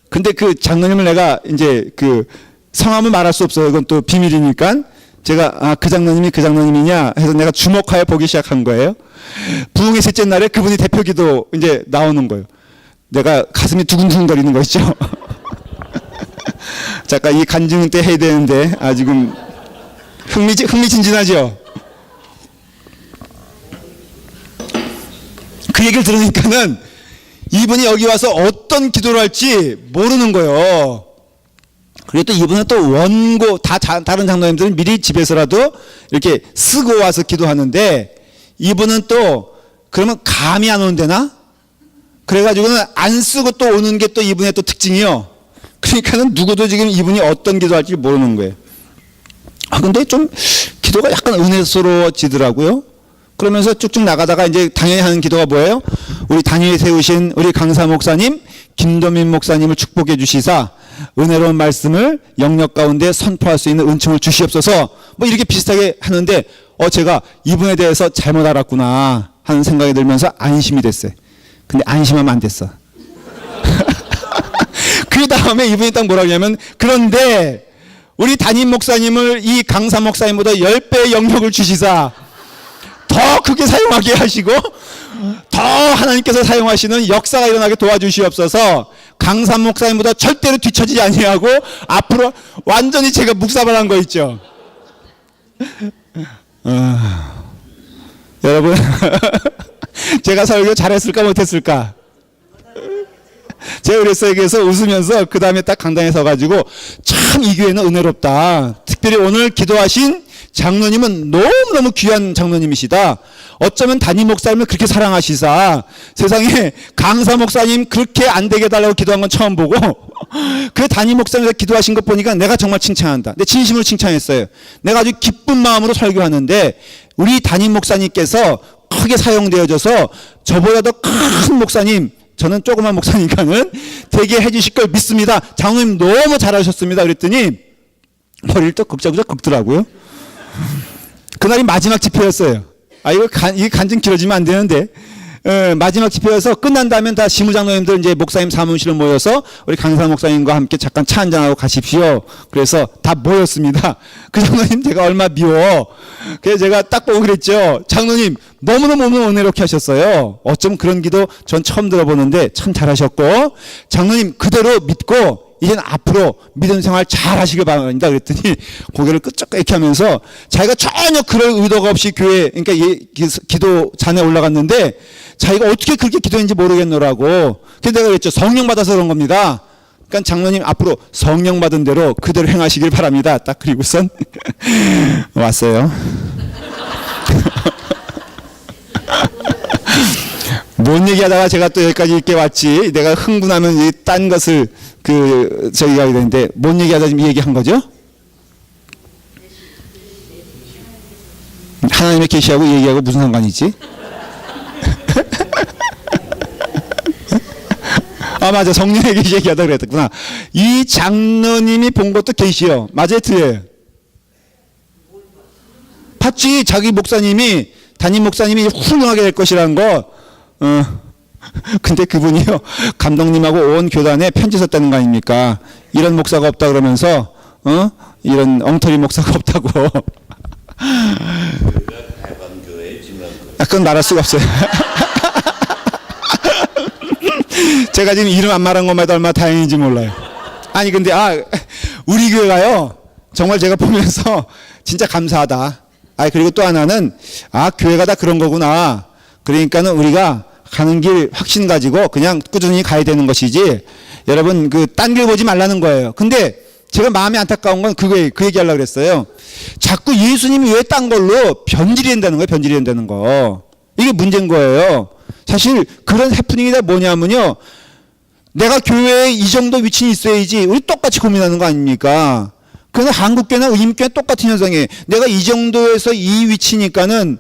근데 그 장로님을 내가 이제 그 성함을 말할 수 없어요. 이건 또 비밀이니까. 제가 그 장로님이냐 해서 내가 주목하여 보기 시작한 거예요. 부흥의 셋째 날에 그분이 대표기도 이제 나오는 거예요. 내가 가슴이 두근두근거리는 거 있죠. 잠깐 이 간증 때 해야 되는데 지금 흥미진진하죠. 그 얘기를 들으니까는 이분이 여기 와서 어떤 기도를 할지 모르는 거예요. 그리고 또 이분은 또 원고 다른 장로님들은 미리 집에서라도 이렇게 쓰고 와서 기도하는데 이분은 또 그러면 감이 안 오는데나? 그래가지고는 안 쓰고 또 오는 게 또 이분의 또 특징이요. 그러니까는 누구도 지금 이분이 어떤 기도할지 모르는 거예요. 근데 좀 기도가 약간 은혜스러워지더라고요. 그러면서 쭉쭉 나가다가 이제 당연히 하는 기도가 뭐예요? 우리 단위에 세우신 우리 강사 목사님, 김도민 목사님을 축복해 주시사 은혜로운 말씀을 영역 가운데 선포할 수 있는 은총을 주시옵소서. 뭐 이렇게 비슷하게 하는데 제가 이분에 대해서 잘못 알았구나 하는 생각이 들면서 안심이 됐어요. 근데 안심하면 안 됐어. 그 다음에 이분이 딱 뭐라고 하냐면 그런데 우리 담임 목사님을 이 강사 목사님보다 10배의 영역을 주시사 더 크게 사용하게 하시고 더 하나님께서 사용하시는 역사가 일어나게 도와주시옵소서. 강사 목사님보다 절대로 뒤처지지 아니하고 앞으로 완전히 제가 묵사발한 거 있죠. 여러분 제가 설교 잘했을까 못했을까? 제가 그랬어요. 그래서 웃으면서 그 다음에 딱 강당에 서가지고 참 이 교회는 은혜롭다. 특별히 오늘 기도하신 장로님은 너무너무 귀한 장로님이시다. 어쩌면 담임 목사님을 그렇게 사랑하시사 세상에 강사 목사님 그렇게 안 되게 해달라고 기도한 건 처음 보고 그 담임 목사님께서 기도하신 것 보니까 내가 정말 칭찬한다. 내 진심으로 칭찬했어요. 내가 아주 기쁜 마음으로 설교하는데 우리 담임 목사님께서 크게 사용되어져서 저보다도 큰 목사님, 저는 조그만 목사니까는 되게 해주실 걸 믿습니다. 장로님 너무 잘하셨습니다. 그랬더니 머리를 또 긁자구자 긁더라고요. 그날이 마지막 집회였어요. 이게 간증 길어지면 안 되는데 마지막 집회여서 끝난 다음에 다 지무장로님들 이제 목사님 사무실로 모여서 우리 강사 목사님과 함께 잠깐 차 한잔하고 가십시오. 그래서 다 모였습니다. 그 장로님 제가 얼마 미워. 그래서 제가 딱 보고 그랬죠. 장로님 너무너무 은혜롭게 하셨어요. 어쩜 그런 기도 전 처음 들어보는데 참 잘하셨고 장로님 그대로 믿고 이제는 앞으로 믿음 생활 잘 하시길 바랍니다. 그랬더니 고개를 끄적끄적 이렇게 하면서 자기가 전혀 그럴 의도가 없이 교회, 그러니까 기도 잔에 올라갔는데 자기가 어떻게 그렇게 기도했는지 모르겠노라고. 그래서 내가 그랬죠. 성령 받아서 그런 겁니다. 그러니까 장로님 앞으로 성령 받은 대로 그대로 행하시길 바랍니다. 딱 그리고선 왔어요. 뭔 얘기하다가 제가 또 여기까지 이렇게 왔지. 내가 흥분하면 딴 것을 저기가 되는데 뭔 얘기하다 지금 이 얘기한 거죠? 하나님의 계시하고 얘기하고 무슨 상관이지? 아 맞아, 성령의 계시 얘기하다 그랬구나. 이 장로님이 본 것도 계시요. 맞아요, 틀려요? 봤지. 자기 목사님이 담임 목사님이 훌륭하게 될 것이라는 거. 근데 그분이요 감독님하고 온 교단에 편지 썼다는 거 아닙니까? 이런 목사가 없다 그러면서 이런 엉터리 목사가 없다고. 그건 말할 수가 없어요. 제가 지금 이름 안 말한 것마다 얼마나 다행인지 몰라요. 아니 근데 우리 교회가요 정말 제가 보면서 진짜 감사하다. 그리고 또 하나는 교회가 다 그런 거구나. 그러니까는 우리가 가는 길 확신 가지고 그냥 꾸준히 가야 되는 것이지, 여러분 딴 길 보지 말라는 거예요. 근데 제가 마음이 안타까운 건 그 얘기 하려고 그랬어요. 자꾸 예수님이 왜 딴 걸로 변질이 된다는 거예요. 변질이 된다는 거. 이게 문제인 거예요. 사실 그런 해프닝이 다 뭐냐면요, 내가 교회에 이 정도 위치는 있어야지 우리 똑같이 고민하는 거 아닙니까? 그래서 한국교회나 의인교회 똑같은 현상이에요. 내가 이 정도에서 이 위치니까는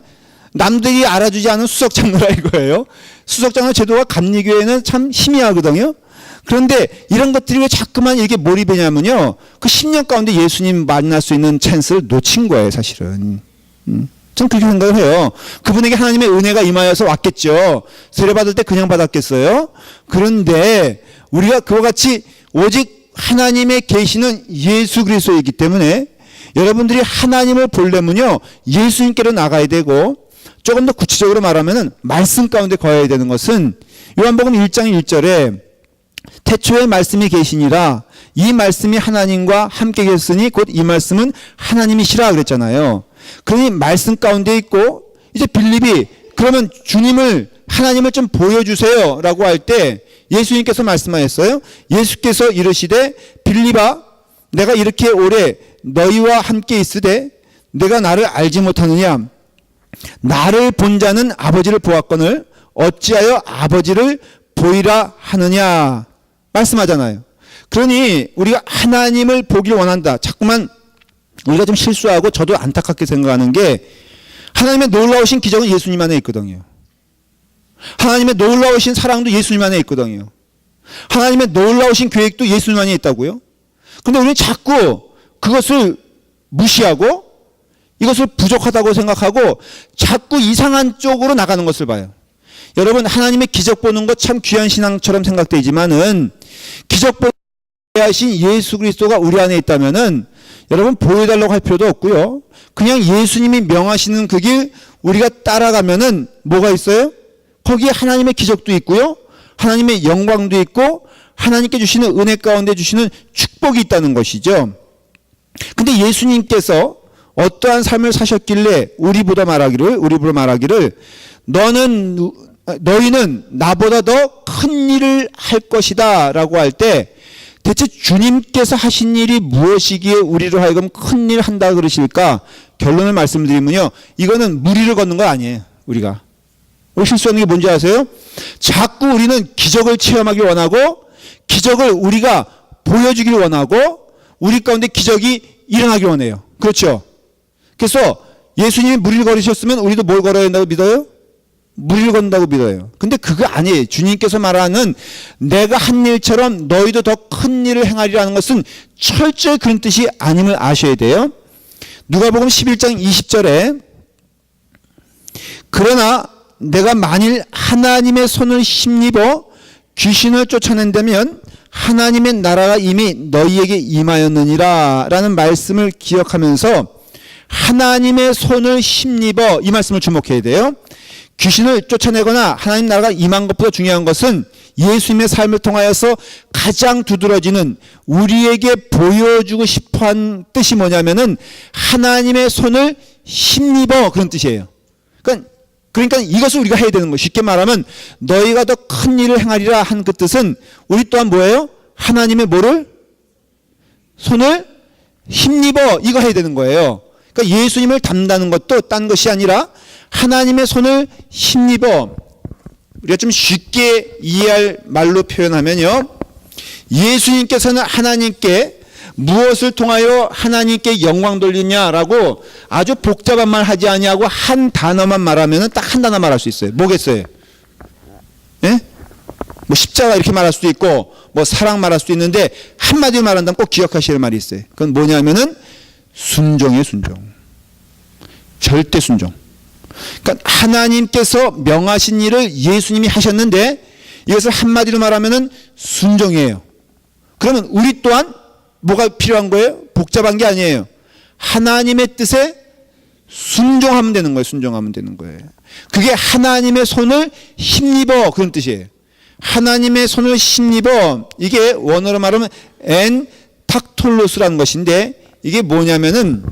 남들이 알아주지 않은 수석장로라 이거예요. 수석장로 제도가 감리교회는 참 희미하거든요. 그런데 이런 것들이 왜 자꾸만 이렇게 몰입되냐면요, 그 10년 가운데 예수님 만날 수 있는 찬스를 놓친 거예요, 사실은. 전 그렇게 생각을 해요. 그분에게 하나님의 은혜가 임하여서 왔겠죠. 세례받을 때 그냥 받았겠어요? 그런데 우리가 그와 같이 오직 하나님의 계시는 예수 그리스도이기 때문에 여러분들이 하나님을 보려면요 예수님께로 나가야 되고, 조금 더 구체적으로 말하면 말씀 가운데 거해야 되는 것은 요한복음 1장 1절에 태초에 말씀이 계시니라, 이 말씀이 하나님과 함께 계셨으니 곧 이 말씀은 하나님이시라 그랬잖아요. 그러니 말씀 가운데 있고, 이제 빌립이 그러면 주님을 하나님을 좀 보여주세요 라고 할 때 예수님께서 말씀하셨어요. 예수께서 이르시되 빌립아, 내가 이렇게 오래 너희와 함께 있으되 내가 나를 알지 못하느냐? 나를 본 자는 아버지를 보았거늘 어찌하여 아버지를 보이라 하느냐 말씀하잖아요. 그러니 우리가 하나님을 보길 원한다. 자꾸만 우리가 좀 실수하고 저도 안타깝게 생각하는 게, 하나님의 놀라우신 기적은 예수님 안에 있거든요. 하나님의 놀라우신 사랑도 예수님 안에 있거든요. 하나님의 놀라우신 계획도 예수님 안에 있다고요. 근데 우리는 자꾸 그것을 무시하고 이것을 부족하다고 생각하고 자꾸 이상한 쪽으로 나가는 것을 봐요. 여러분, 하나님의 기적 보는 것 참 귀한 신앙처럼 생각되지만은, 기적 보게 하신 예수 그리스도가 우리 안에 있다면은 여러분 보여달라고 할 필요도 없고요. 그냥 예수님이 명하시는 그 길 우리가 따라가면은 뭐가 있어요? 거기에 하나님의 기적도 있고요, 하나님의 영광도 있고, 하나님께 주시는 은혜 가운데 주시는 축복이 있다는 것이죠. 근데 예수님께서 어떠한 삶을 사셨길래 우리보다 말하기를 너희는 나보다 더 큰 일을 할 것이다 라고 할 때, 대체 주님께서 하신 일이 무엇이기에 우리로 하여금 큰 일 한다 그러실까? 결론을 말씀드리면요, 이거는 무리를 걷는 거 아니에요. 우리가 실수하는 게 뭔지 아세요? 자꾸 우리는 기적을 체험하길 원하고, 기적을 우리가 보여주길 원하고, 우리 가운데 기적이 일어나길 원해요. 그렇죠? 그래서 예수님이 무리를 걸으셨으면 우리도 뭘 걸어야 된다고 믿어요? 무리를 건다고 믿어요. 근데 그거 아니에요. 주님께서 말하는 내가 한 일처럼 너희도 더 큰 일을 행하리라는 것은 철저히 그런 뜻이 아님을 아셔야 돼요. 누가복음 11장 20절에 그러나 내가 만일 하나님의 손을 힘입어 귀신을 쫓아낸다면 하나님의 나라가 이미 너희에게 임하였느니라 라는 말씀을 기억하면서, 하나님의 손을 힘입어, 이 말씀을 주목해야 돼요. 귀신을 쫓아내거나 하나님 나라가 임한 것보다 중요한 것은 예수님의 삶을 통하여서 가장 두드러지는, 우리에게 보여주고 싶어한 뜻이 뭐냐면은 하나님의 손을 힘입어, 그런 뜻이에요. 그러니까 이것을 우리가 해야 되는 거예요. 쉽게 말하면 너희가 더 큰 일을 행하리라 한 그 뜻은 우리 또한 뭐예요? 하나님의 뭐를? 손을 힘입어, 이거 해야 되는 거예요. 그러니까 예수님을 닮다는 것도 딴 것이 아니라 하나님의 손을 힘입어. 우리가 좀 쉽게 이해할 말로 표현하면요, 예수님께서는 하나님께 무엇을 통하여 하나님께 영광 돌리냐라고 아주 복잡한 말 하지 아니하고 한 단어만 말하면 딱 한 단어 말할 수 있어요. 뭐겠어요? 예? 뭐 십자가 이렇게 말할 수도 있고 뭐 사랑 말할 수도 있는데 한마디로 말한다면 꼭 기억하셔야 할 말이 있어요. 그건 뭐냐면은 순종이에요. 순종. 절대 순종. 그러니까 하나님께서 명하신 일을 예수님이 하셨는데 이것을 한마디로 말하면은 순종이에요. 그러면 우리 또한 뭐가 필요한 거예요? 복잡한 게 아니에요. 하나님의 뜻에 순종하면 되는 거예요. 순종하면 되는 거예요. 그게 하나님의 손을 힘입어, 그런 뜻이에요. 하나님의 손을 힘입어, 이게 원어로 말하면 엔 탁톨로스라는 것인데 이게 뭐냐면은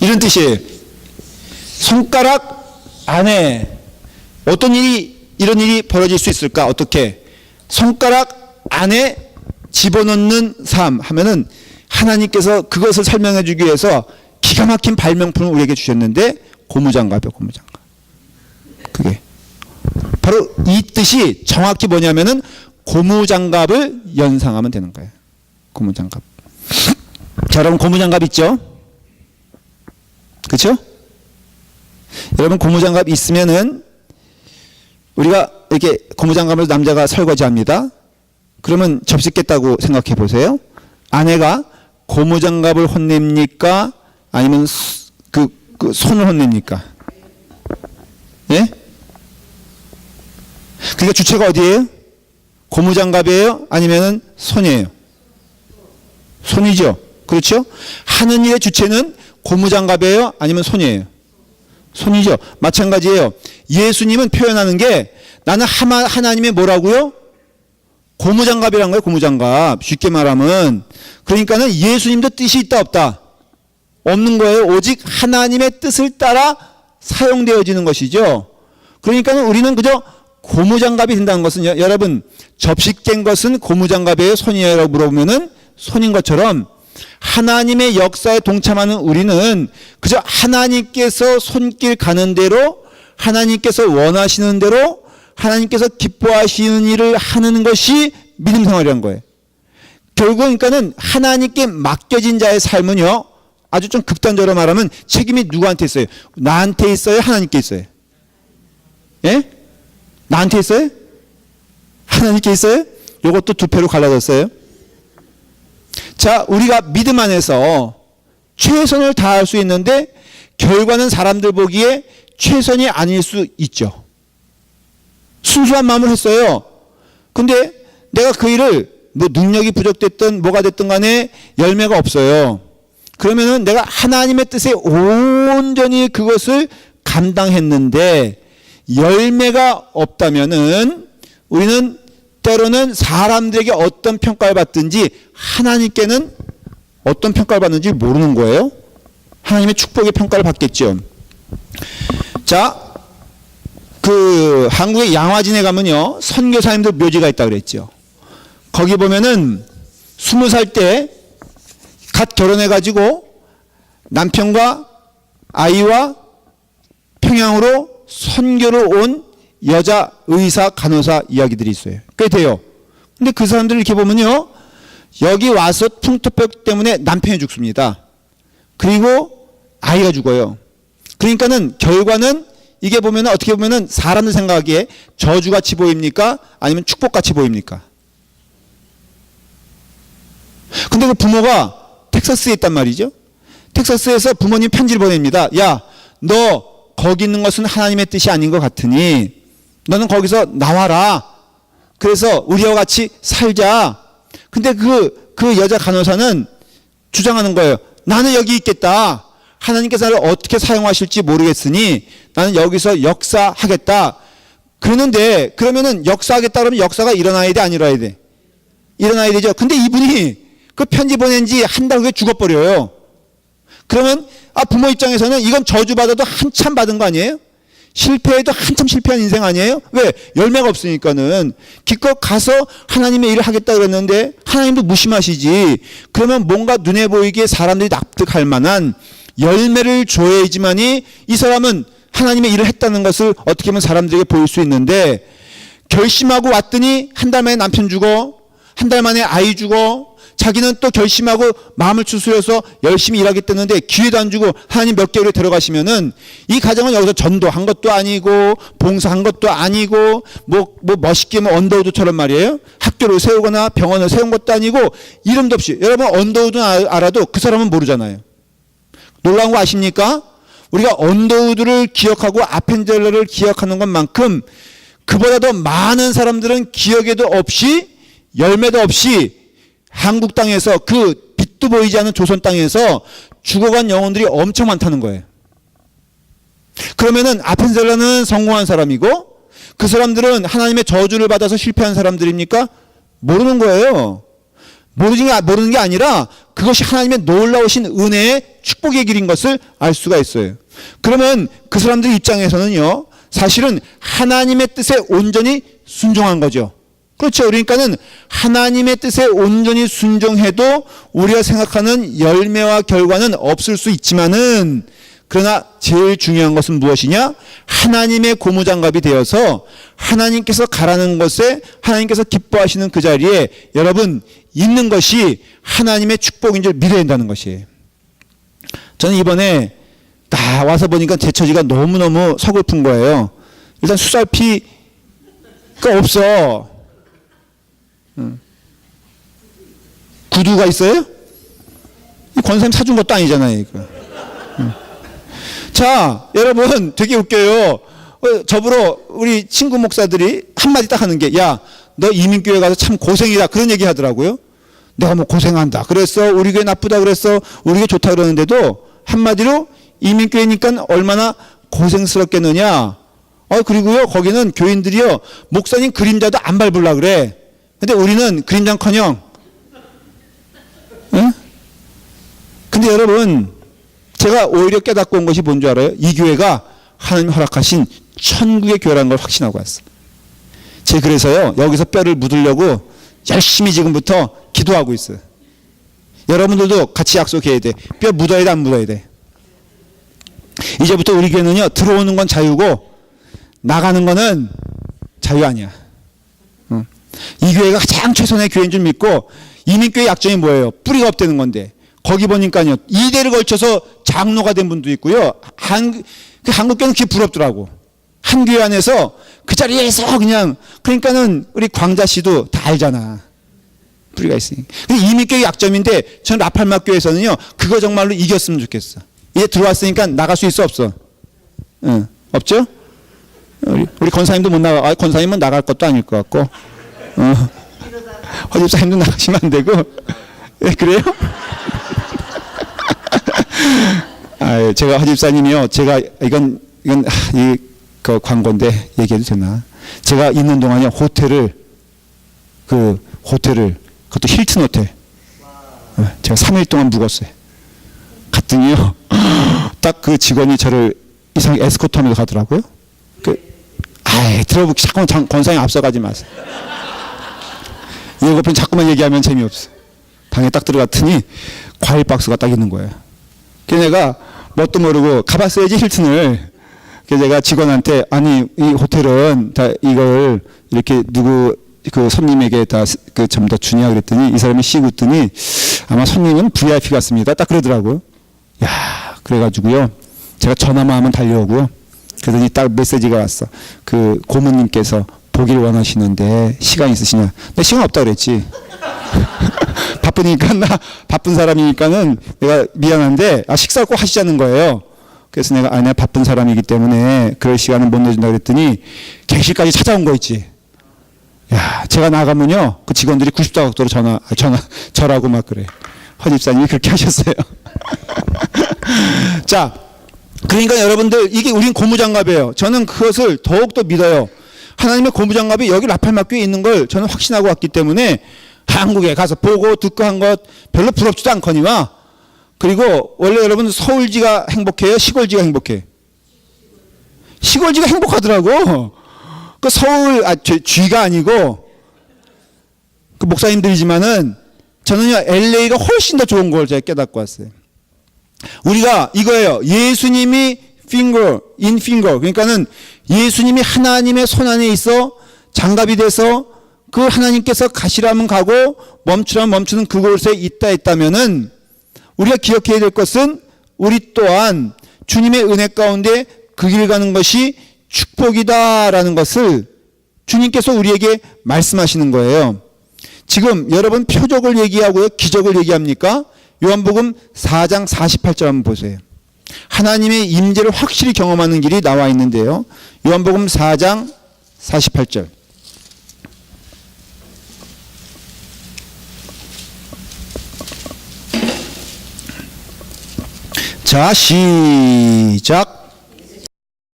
이런 뜻이에요. 손가락 안에 어떤 이런 일이 벌어질 수 있을까? 어떻게? 손가락 안에 집어넣는 삶 하면은 하나님께서 그것을 설명해 주기 위해서 기가 막힌 발명품을 우리에게 주셨는데 고무장갑이요. 고무장갑. 그게 바로 이 뜻이 정확히 뭐냐면은 고무장갑을 연상하면 되는 거예요. 고무장갑. 자, 여러분 고무장갑 있죠? 그렇죠? 여러분 고무장갑 있으면은 우리가 이렇게 고무장갑을 남자가 설거지합니다. 그러면 접시 깼다고 생각해 보세요. 아내가 고무장갑을 혼냅니까? 아니면 그 손을 혼냅니까? 예? 그러니까 주체가 어디예요? 고무장갑이에요? 아니면 손이에요? 손이죠. 그렇죠? 하는 일의 주체는 고무장갑이에요? 아니면 손이에요? 손이죠. 마찬가지예요. 예수님은 표현하는 게 나는 하나님의 뭐라고요? 고무장갑이란 거예요. 고무장갑. 쉽게 말하면. 그러니까는 예수님도 뜻이 있다 없다? 없는 거예요. 오직 하나님의 뜻을 따라 사용되어지는 것이죠. 그러니까는 우리는 그저 고무장갑이 된다는 것은 여러분 접시 깬 것은 고무장갑이에요? 손이에요? 라고 물어보면은 손인 것처럼 하나님의 역사에 동참하는 우리는 그저 하나님께서 손길 가는 대로 하나님께서 원하시는 대로 하나님께서 기뻐하시는 일을 하는 것이 믿음 생활이라는 거예요. 결국 그러니까는 하나님께 맡겨진 자의 삶은요, 아주 좀 극단적으로 말하면 책임이 누구한테 있어요? 나한테 있어요? 하나님께 있어요? 예? 나한테 있어요? 하나님께 있어요? 요것도 두 패로 갈라졌어요. 자, 우리가 믿음 안에서 최선을 다할 수 있는데 결과는 사람들 보기에 최선이 아닐 수 있죠. 순수한 마음을 했어요. 근데 내가 그 일을 뭐 능력이 부족됐든 뭐가 됐든 간에 열매가 없어요. 그러면은 내가 하나님의 뜻에 온전히 그것을 감당했는데 열매가 없다면은 우리는 때로는 사람들에게 어떤 평가를 받든지 하나님께는 어떤 평가를 받는지 모르는 거예요. 하나님의 축복의 평가를 받겠죠. 자, 그 한국의 양화진에 가면요 선교사님들 묘지가 있다 그랬죠. 거기 보면은 20살 때 갓 결혼해 가지고 남편과 아이와 평양으로 선교를 온 여자 의사 간호사 이야기들이 있어요. 꽤 돼요. 근데 그 사람들 이렇게 보면요 여기 와서 풍토병 때문에 남편이 죽습니다. 그리고 아이가 죽어요. 그러니까는 결과는 이게 보면은 어떻게 보면은 사람들 생각하기에 저주같이 보입니까? 아니면 축복같이 보입니까? 근데 그 부모가 텍사스에 있단 말이죠. 텍사스에서 부모님 편지를 보냅니다. 야, 너 거기 있는 것은 하나님의 뜻이 아닌 것 같으니 너는 거기서 나와라. 그래서 우리와 같이 살자. 근데 그 여자 간호사는 주장하는 거예요. 나는 여기 있겠다. 하나님께서 나를 어떻게 사용하실지 모르겠으니 나는 여기서 역사하겠다. 그러는데 그러면은 역사하겠다 그러면 역사가 일어나야 돼, 안 일어나야 돼? 일어나야 되죠. 근데 이분이 그 편지 보낸 지 한 달 후에 죽어버려요. 그러면 부모 입장에서는 이건 저주받아도 한참 받은 거 아니에요? 실패해도 한참 실패한 인생 아니에요? 왜? 열매가 없으니까는. 기껏 가서 하나님의 일을 하겠다 그랬는데 하나님도 무심하시지. 그러면 뭔가 눈에 보이기에 사람들이 납득할 만한 열매를 줘야지만이 이 사람은 하나님의 일을 했다는 것을 어떻게 보면 사람들에게 보일 수 있는데, 결심하고 왔더니 한 달 만에 남편 주고 한 달 만에 아이 주고 자기는 또 결심하고 마음을 추스려서 열심히 일하겠다는데 기회도 안 주고 하나님 몇 개월에 들어가시면은 이 가정은 여기서 전도한 것도 아니고 봉사한 것도 아니고 뭐 멋있게 뭐 언더우드처럼 말이에요. 학교를 세우거나 병원을 세운 것도 아니고 이름도 없이. 여러분 언더우드는 알아도 그 사람은 모르잖아요. 놀라운 거 아십니까? 우리가 언더우드를 기억하고 아펜젤러를 기억하는 것만큼 그보다 더 많은 사람들은 기억에도 없이 열매도 없이 한국 땅에서, 그 빛도 보이지 않는 조선 땅에서 죽어간 영혼들이 엄청 많다는 거예요. 그러면은 아펜젤러는 성공한 사람이고 그 사람들은 하나님의 저주를 받아서 실패한 사람들입니까? 모르는 거예요. 모르는 게 아니라 그것이 하나님의 놀라우신 은혜의 축복의 길인 것을 알 수가 있어요. 그러면 그 사람들 입장에서는요, 사실은 하나님의 뜻에 온전히 순종한 거죠. 그렇죠. 그러니까는 하나님의 뜻에 온전히 순종해도 우리가 생각하는 열매와 결과는 없을 수 있지만은, 그러나 제일 중요한 것은 무엇이냐? 하나님의 고무장갑이 되어서 하나님께서 가라는 것에 하나님께서 기뻐하시는 그 자리에 여러분 있는 것이 하나님의 축복인 줄 믿어야 한다는 것이에요. 저는 이번에 다 와서 보니까 제 처지가 너무너무 서글픈 거예요. 일단 수살피가 없어. 구두가 있어요? 권사님 사준 것도 아니잖아요, 이거. 자, 여러분 되게 웃겨요. 저보러 우리 친구 목사들이 한마디 딱 하는 게, 야, 너 이민교회 가서 참 고생이다, 그런 얘기 하더라고요. 내가 뭐 고생한다 그랬어, 우리 교회 나쁘다 그랬어, 우리 교회 좋다 그러는데도 한마디로 이민교회니까 얼마나 고생스럽겠느냐. 그리고요, 거기는 교인들이요, 목사님 그림자도 안 밟으려 그래. 근데 우리는 그림자커녕. 응? 근데 여러분, 제가 오히려 깨닫고 온 것이 뭔 줄 알아요? 이 교회가 하나님 허락하신 천국의 교회라는 걸 확신하고 왔어요. 제가 그래서요, 여기서 뼈를 묻으려고 열심히 지금부터 기도하고 있어요. 여러분들도 같이 약속해야 돼. 뼈 묻어야 돼, 안 묻어야 돼? 이제부터 우리 교회는요, 들어오는 건 자유고 나가는 거는 자유 아니야. 이 교회가 가장 최선의 교회인 줄 믿고, 이민교회 약점이 뭐예요? 뿌리가 없다는 건데, 거기 보니까요, 2대를 걸쳐서 장로가 된 분도 있고요. 한국교회는 그게 부럽더라고. 한 교회 안에서 그 자리에서 그냥, 그러니까는 우리 광자 씨도 다 알잖아. 뿌리가 있으니까. 근데 이민교회 약점인데, 전 라팔마 교회에서는요, 그거 정말로 이겼으면 좋겠어. 이제 들어왔으니까 나갈 수 있어, 없어? 응, 없죠? 우리 권사님도 못 나가. 권사님은 나갈 것도 아닐 것 같고, 허집사님도 나가시면 안 되고. 네, 그래요? 제가 허집사님이요, 제가 이건 그 광고인데 얘기해도 되나? 제가 있는 동안에 호텔을 그것도 힐튼 호텔, 제가 3일 동안 묵었어요. 갔더니요, 딱 그 직원이 저를 이상하게 에스코트하면서 가더라고요. 들어보기 자꾸만 권상에 앞서가지 마세요. 예고편 자꾸만 얘기하면 재미없어. 방에 딱 들어갔더니 과일 박스가 딱 있는 거예요. 그래서 내가 뭣도 모르고 가봤어야지, 힐튼을. 그래서 내가 직원한테, 아니 이 호텔은 다 이걸 이렇게 누구 그 손님에게 다 그 좀 더 주냐 그랬더니 이 사람이 씩 웃더니, 아마 손님은 VIP 같습니다, 딱 그러더라고요. 야, 그래가지고요, 제가 전화만 하면 달려오고요. 그러더니 딱 메시지가 왔어. 그 고모님께서 보길 원하시는데 시간 있으시냐? 나 시간 없다 그랬지. 바쁘니까, 나 바쁜 사람이니까는 내가 미안한데, 식사를 꼭 하시자는 거예요. 그래서 내가 내가 바쁜 사람이기 때문에 그럴 시간은 못 내준다 그랬더니 객실까지 찾아온 거 있지. 야, 제가 나가면요, 그 직원들이 90도 각도로 절하고 막 그래. 허집사님이 그렇게 하셨어요. 자, 그러니까 여러분들, 이게 우린 고무장갑이에요. 저는 그것을 더욱더 믿어요. 하나님의 고무장갑이 여기 라팔마교에 있는 걸 저는 확신하고 왔기 때문에 한국에 가서 보고 듣고 한 것 별로 부럽지도 않거니와. 그리고 원래 여러분 서울지가 행복해요, 시골지가 행복해? 시골지가 행복하더라고. 그 서울, 쥐가 아니고 그 목사님들이지만은 저는요, LA가 훨씬 더 좋은 걸 제가 깨닫고 왔어요. 우리가 이거예요. 예수님이 in finger. 그러니까는 예수님이 하나님의 손 안에 있어 장갑이 돼서 그 하나님께서 가시라면 가고 멈추라면 멈추는 그곳에 있다면은 우리가 기억해야 될 것은 우리 또한 주님의 은혜 가운데 그 길 가는 것이 축복이다라는 것을 주님께서 우리에게 말씀하시는 거예요. 지금 여러분 표적을 얘기하고요, 기적을 얘기합니까? 요한복음 4장 48절 한번 보세요. 하나님의 임재를 확실히 경험하는 길이 나와 있는데요. 요한복음 4장 48절. 자, 시작.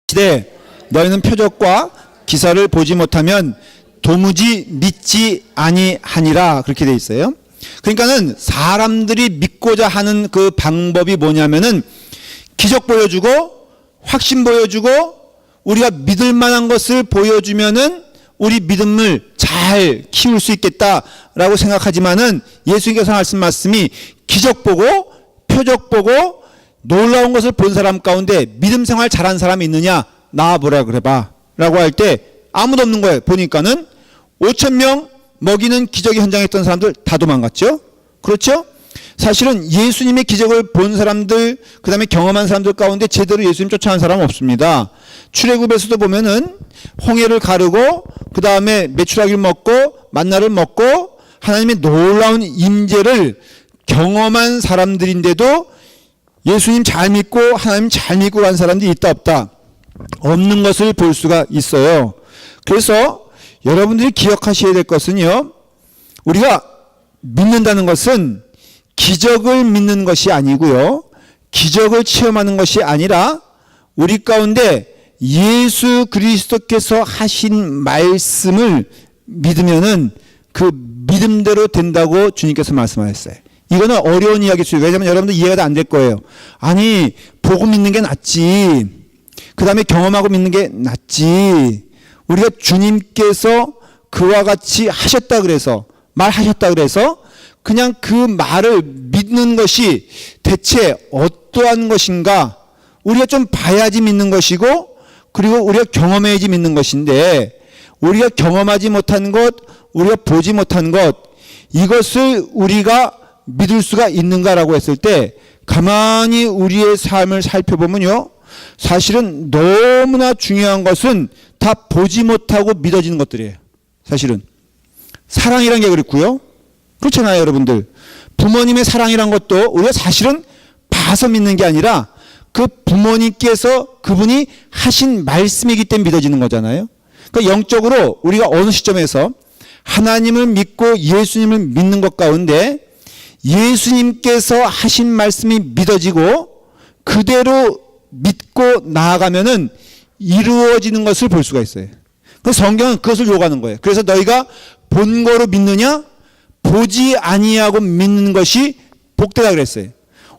시대 너희는 표적과 기사를 보지 못하면 도무지 믿지 아니하니라. 그렇게 돼 있어요. 그러니까는 사람들이 믿고자 하는 그 방법이 뭐냐면은 기적 보여주고 확신 보여주고 우리가 믿을 만한 것을 보여주면은 우리 믿음을 잘 키울 수 있겠다라고 생각하지만은 예수님께서 하신 말씀이 기적 보고 표적 보고 놀라운 것을 본 사람 가운데 믿음 생활 잘한 사람이 있느냐? 나와보라 그래봐 라고 할 때 아무도 없는 거예요. 보니까는 5,000명 먹이는 기적의 현장에 있던 사람들 다 도망갔죠. 그렇죠? 사실은 예수님의 기적을 본 사람들, 그 다음에 경험한 사람들 가운데 제대로 예수님 쫓아간 사람은 없습니다. 출애굽에서도 보면은 홍해를 가르고 그 다음에 메추라기를 먹고 만나를 먹고 하나님의 놀라운 임재를 경험한 사람들인데도 예수님 잘 믿고 하나님 잘 믿고 간 사람들이 있다 없다? 없는 것을 볼 수가 있어요. 그래서 여러분들이 기억하셔야 될 것은요, 우리가 믿는다는 것은 기적을 믿는 것이 아니고요, 기적을 체험하는 것이 아니라 우리 가운데 예수 그리스도께서 하신 말씀을 믿으면은 그 믿음대로 된다고 주님께서 말씀하셨어요. 이거는 어려운 이야기죠. 왜냐하면 여러분들 이해가 다 안 될 거예요. 아니, 보고 믿는 게 낫지. 그 다음에 경험하고 믿는 게 낫지. 우리가 주님께서 그와 같이 하셨다 그래서, 말하셨다 그래서 그냥 그 말을 믿는 것이 대체 어떠한 것인가? 우리가 좀 봐야지 믿는 것이고, 그리고 우리가 경험해야지 믿는 것인데, 우리가 경험하지 못한 것, 우리가 보지 못한 것, 이것을 우리가 믿을 수가 있는가라고 했을 때 가만히 우리의 삶을 살펴보면요, 사실은 너무나 중요한 것은 다 보지 못하고 믿어지는 것들이에요. 사실은 사랑이란 게 그렇고요, 그렇잖아요. 여러분들 부모님의 사랑이란 것도 우리가 사실은 봐서 믿는 게 아니라 그 부모님께서 그분이 하신 말씀이기 때문에 믿어지는 거잖아요. 그러니까 영적으로 우리가 어느 시점에서 하나님을 믿고 예수님을 믿는 것 가운데 예수님께서 하신 말씀이 믿어지고 그대로 믿고 나아가면은 이루어지는 것을 볼 수가 있어요. 그 성경은 그것을 요구하는 거예요. 그래서 너희가 본 거로 믿느냐? 보지 아니하고 믿는 것이 복되다 그랬어요.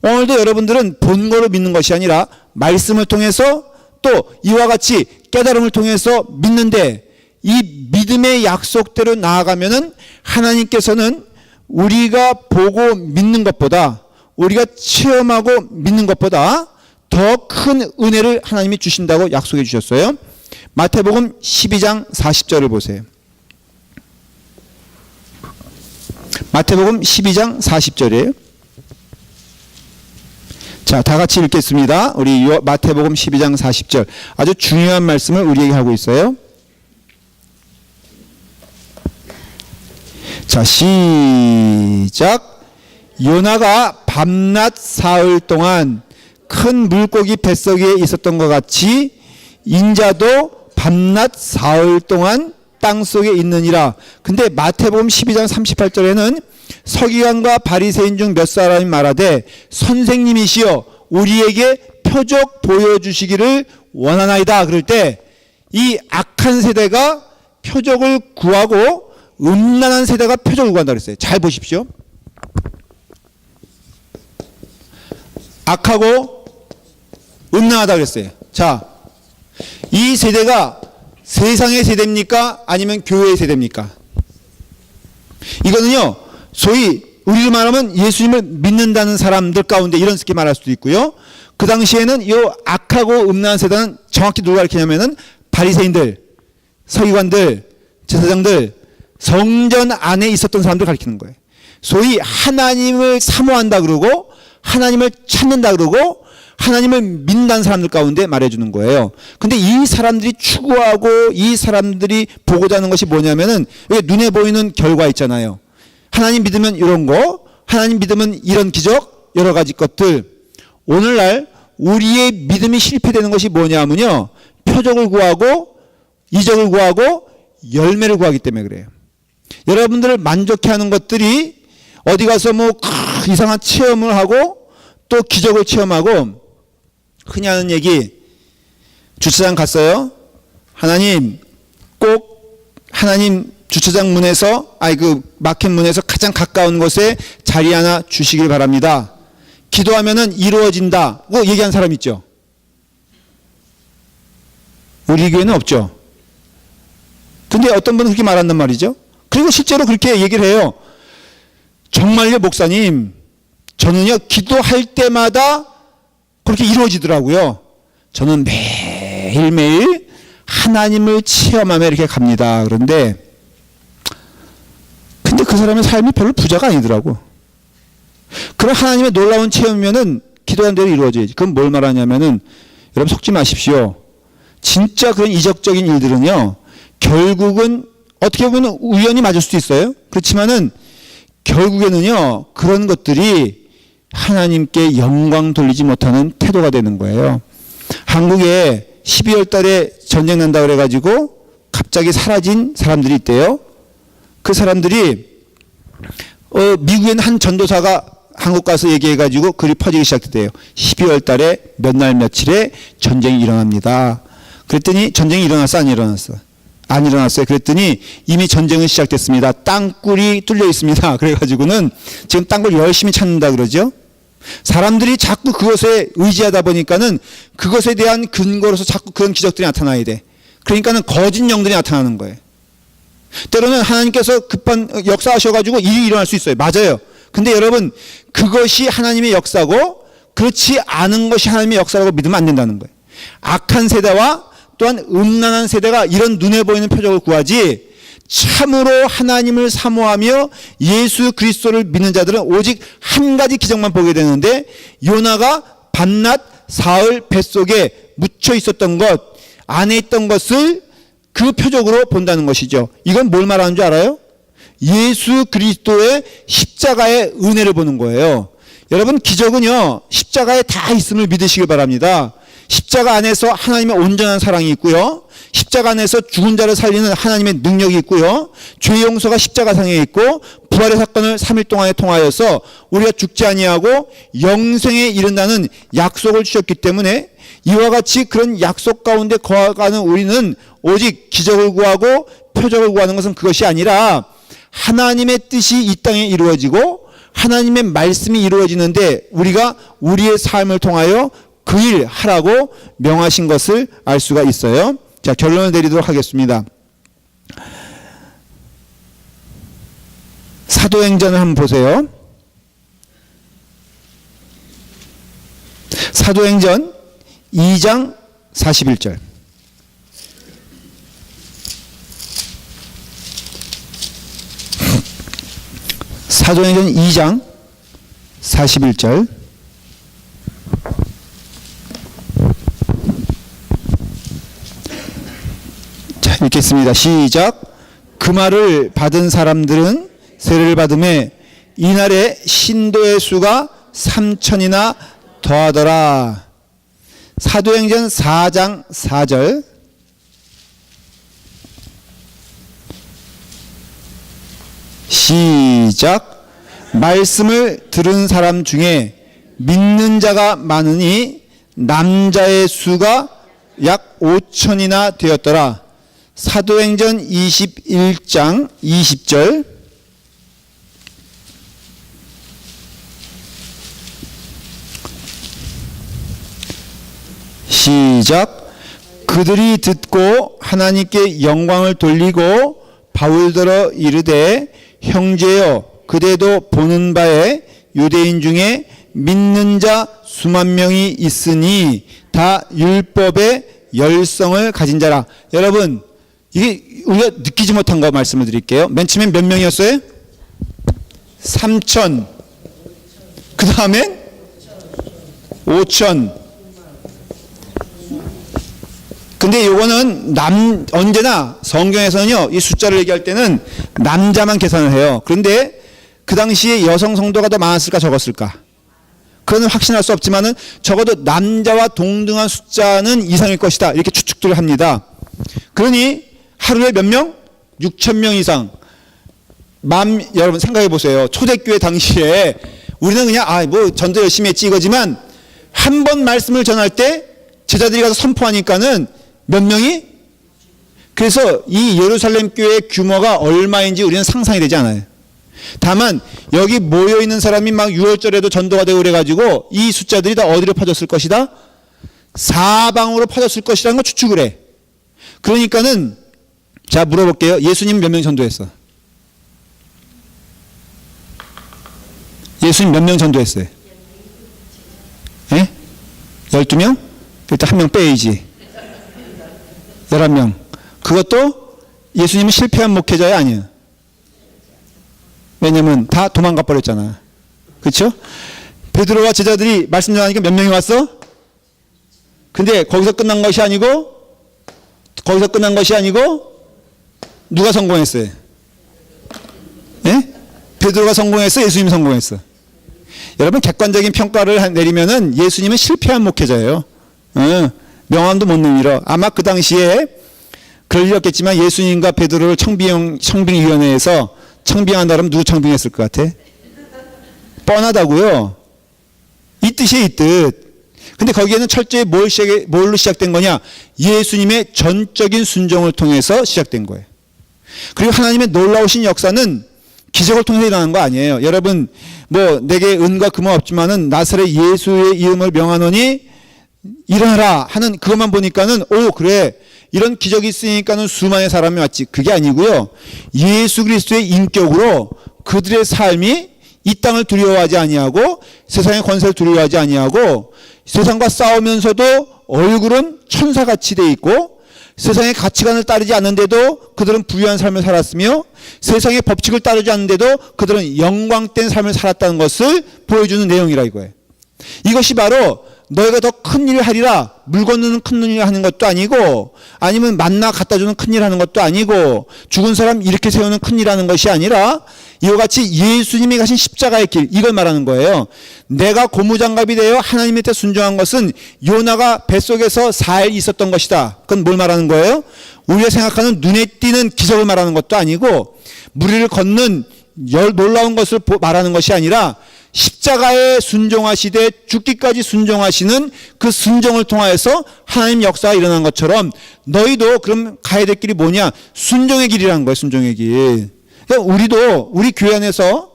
오늘도 여러분들은 본 거로 믿는 것이 아니라 말씀을 통해서 또 이와 같이 깨달음을 통해서 믿는데, 이 믿음의 약속대로 나아가면은 하나님께서는 우리가 보고 믿는 것보다, 우리가 체험하고 믿는 것보다 더 큰 은혜를 하나님이 주신다고 약속해 주셨어요. 마태복음 12장 40절을 보세요. 마태복음 12장 40절이에요. 자, 다 같이 읽겠습니다. 우리 마태복음 12장 40절. 아주 중요한 말씀을 우리에게 하고 있어요. 자, 시작. 요나가 밤낮 사흘 동안 큰 물고기 뱃속에 있었던 것 같이 인자도 밤낮 사흘 동안 땅속에 있느니라. 근데 마태복음 12장 38절에는 서기관과 바리새인 중 몇 사람이 말하되 선생님이시여 우리에게 표적 보여주시기를 원하나이다. 그럴 때 이 악한 세대가 표적을 구하고 음란한 세대가 표적을 구한다 그랬어요. 잘 보십시오. 악하고 음란하다 그랬어요. 자, 이 세대가 세상의 세대입니까? 아니면 교회의 세대입니까? 이거는요, 소위 우리로 말하면 예수님을 믿는다는 사람들 가운데 이렇게 말할 수도 있고요. 그 당시에는 이 악하고 음란한 세대는 정확히 누가 가르치냐면은 바리새인들, 서기관들, 제사장들, 성전 안에 있었던 사람들 가르치는 거예요. 소위 하나님을 사모한다 그러고 하나님을 찾는다 그러고 하나님을 믿는다는 사람들 가운데 말해주는 거예요. 근데 이 사람들이 추구하고 이 사람들이 보고자 하는 것이 뭐냐면은 눈에 보이는 결과 있잖아요. 하나님 믿으면 이런 거, 하나님 믿으면 이런 기적, 여러 가지 것들. 오늘날 우리의 믿음이 실패되는 것이 뭐냐면요, 표적을 구하고 이적을 구하고 열매를 구하기 때문에 그래요. 여러분들을 만족해 하는 것들이 어디 가서 뭐 이상한 체험을 하고 또 기적을 체험하고, 흔히 하는 얘기, 주차장 갔어요. 하나님, 꼭 하나님 주차장 문에서, 마켓 문에서 가장 가까운 곳에 자리 하나 주시길 바랍니다. 기도하면은 이루어진다고 얘기한 사람 있죠? 우리 교회는 없죠. 근데 어떤 분은 그렇게 말한단 말이죠. 그리고 실제로 그렇게 얘기를 해요. 정말요, 목사님, 저는요, 기도할 때마다 그렇게 이루어지더라고요. 저는 매일매일 하나님을 체험하며 이렇게 갑니다. 근데 그 사람의 삶이 별로 부자가 아니더라고. 그런 하나님의 놀라운 체험이면은 기도한 대로 이루어져야지. 그건 뭘 말하냐면은, 여러분 속지 마십시오. 진짜 그런 이적적인 일들은요, 결국은 어떻게 보면 우연히 맞을 수도 있어요. 그렇지만은 결국에는요, 그런 것들이 하나님께 영광 돌리지 못하는 태도가 되는 거예요. 한국에 12월 달에 전쟁 난다 그래가지고 갑자기 사라진 사람들이 있대요. 그 사람들이 미국에 한 전도사가 한국 가서 얘기해가지고 글이 퍼지기 시작했대요. 12월 달에 몇 날 며칠에 전쟁이 일어납니다. 그랬더니 전쟁이 일어났어, 안 일어났어? 안 일어났어요. 그랬더니 이미 전쟁은 시작됐습니다. 땅굴이 뚫려 있습니다. 그래가지고는 지금 땅굴 열심히 찾는다 그러죠. 사람들이 자꾸 그것에 의지하다 보니까는 그것에 대한 근거로서 자꾸 그런 기적들이 나타나야 돼. 그러니까는 거짓 영들이 나타나는 거예요. 때로는 하나님께서 급한 역사하셔가지고 일이 일어날 수 있어요. 맞아요. 근데 여러분, 그것이 하나님의 역사고 그렇지 않은 것이 하나님의 역사라고 믿으면 안 된다는 거예요. 악한 세대와 또한 음란한 세대가 이런 눈에 보이는 표적을 구하지, 참으로 하나님을 사모하며 예수 그리스도를 믿는 자들은 오직 한 가지 기적만 보게 되는데, 요나가 밤낮 사흘 뱃속에 묻혀 있었던 것, 안에 있던 것을 그 표적으로 본다는 것이죠. 이건 뭘 말하는 줄 알아요? 예수 그리스도의 십자가의 은혜를 보는 거예요. 여러분, 기적은요, 십자가에 다 있음을 믿으시길 바랍니다. 십자가 안에서 하나님의 온전한 사랑이 있고요, 십자가 안에서 죽은 자를 살리는 하나님의 능력이 있고요, 죄 용서가 십자가상에 있고, 부활의 사건을 3일 동안에 통하여서 우리가 죽지 아니하고 영생에 이른다는 약속을 주셨기 때문에, 이와 같이 그런 약속 가운데 거하가는 우리는 오직 기적을 구하고 표적을 구하는 것은 그것이 아니라, 하나님의 뜻이 이 땅에 이루어지고 하나님의 말씀이 이루어지는데 우리가 우리의 삶을 통하여 그 일 하라고 명하신 것을 알 수가 있어요. 자, 결론을 내리도록 하겠습니다. 사도행전을 한번 보세요. 사도행전 2장 41절. 사도행전 2장 41절. 자, 읽겠습니다. 시작. 그 말을 받은 사람들은 세례를 받음에 이날에 신도의 수가 3,000이나 더하더라. 사도행전 4장 4절. 시작. 말씀을 들은 사람 중에 믿는 자가 많으니 남자의 수가 약 5,000이나 되었더라. 사도행전 21장 20절. 시작. 그들이 듣고 하나님께 영광을 돌리고 바울더러 이르되, 형제여 그대도 보는 바에 유대인 중에 믿는 자 수만 명이 있으니 다 율법의 열성을 가진 자라. 여러분, 이게 우리가 느끼지 못한 거 말씀을 드릴게요. 맨 처음엔 몇 명이었어요? 3천. 그 다음엔 5천. 근데 요거는 언제나 성경에서는요, 이 숫자를 얘기할 때는 남자만 계산을 해요. 그런데 그 당시에 여성 성도가 더 많았을까 적었을까? 그거는 확신할 수 없지만은 적어도 남자와 동등한 숫자는 이상일 것이다. 이렇게 추측들을 합니다. 그러니 하루에 몇 명? 6천 명 이상. 여러분 생각해 보세요. 초대교회 당시에 우리는 그냥 뭐 전도 열심히 했지 이거지만 한 번 말씀을 전할 때 제자들이 가서 선포하니까는 몇 명이? 그래서 이 예루살렘 교회의 규모가 얼마인지 우리는 상상이 되지 않아요. 다만 여기 모여있는 사람이 막 6월절에도 전도가 되고 그래가지고 이 숫자들이 다 어디로 퍼졌을 것이다? 사방으로 퍼졌을 것이라는 걸 추측을 해. 그러니까는 자 물어볼게요. 예수님 몇 명 전도했어? 예수님 몇 명 전도했어요? 예? 12명? 일단 한 명 빼야지. 11명. 그것도 예수님은 실패한 목회자야 아니야? 왜냐면 다 도망가 버렸잖아. 그렇죠? 베드로와 제자들이 말씀 전하니까 몇 명이 왔어? 근데 거기서 끝난 것이 아니고 누가 성공했어요? 예? 베드로가 성공했어? 예수님이 성공했어? 여러분 객관적인 평가를 내리면은 예수님은 실패한 목회자예요. 명함도 못 내밀어. 아마 그 당시에 그럴 일 없겠지만 예수님과 베드로를 청빙위원회에서 청빙한다 그러면 누구 청빙했을 것 같아? 뻔하다고요. 이 뜻이에요, 이 뜻. 근데 거기에는 철저히 뭘로 시작된 거냐? 예수님의 전적인 순종을 통해서 시작된 거예요. 그리고 하나님의 놀라우신 역사는 기적을 통해서 일어나는 거 아니에요. 여러분, 내게 은과 금은 없지만은 나사렛 예수의 이름을 명하노니 일어나라 하는 그것만 보니까는 그래. 이런 기적이 있으니까는 수많은 사람이 왔지. 그게 아니고요. 예수 그리스도의 인격으로 그들의 삶이 이 땅을 두려워하지 아니하고 세상의 권세를 두려워하지 아니하고 세상과 싸우면서도 얼굴은 천사같이 돼 있고 세상의 가치관을 따르지 않는데도 그들은 부유한 삶을 살았으며 세상의 법칙을 따르지 않는데도 그들은 영광된 삶을 살았다는 것을 보여주는 내용이라 이거예요. 이것이 바로 너희가 더 큰 일을 하리라. 물 건너는 큰 일을 하는 것도 아니고 아니면 만나 갖다 주는 큰 일을 하는 것도 아니고 죽은 사람 이렇게 세우는 큰 일을 하는 것이 아니라 이와 같이 예수님이 가신 십자가의 길 이걸 말하는 거예요. 내가 고무장갑이 되어 하나님의 뜻에 순종한 것은 요나가 뱃속에서 4일 있었던 것이다. 그건 뭘 말하는 거예요? 우리가 생각하는 눈에 띄는 기적을 말하는 것도 아니고 무리를 걷는 놀라운 것을 말하는 것이 아니라 십자가에 순종하시되 죽기까지 순종하시는 그 순종을 통하여서 하나님 역사가 일어난 것처럼 너희도 그럼 가야 될 길이 뭐냐? 순종의 길이라는 거예요. 순종의 길. 그러니까 우리 교회 안에서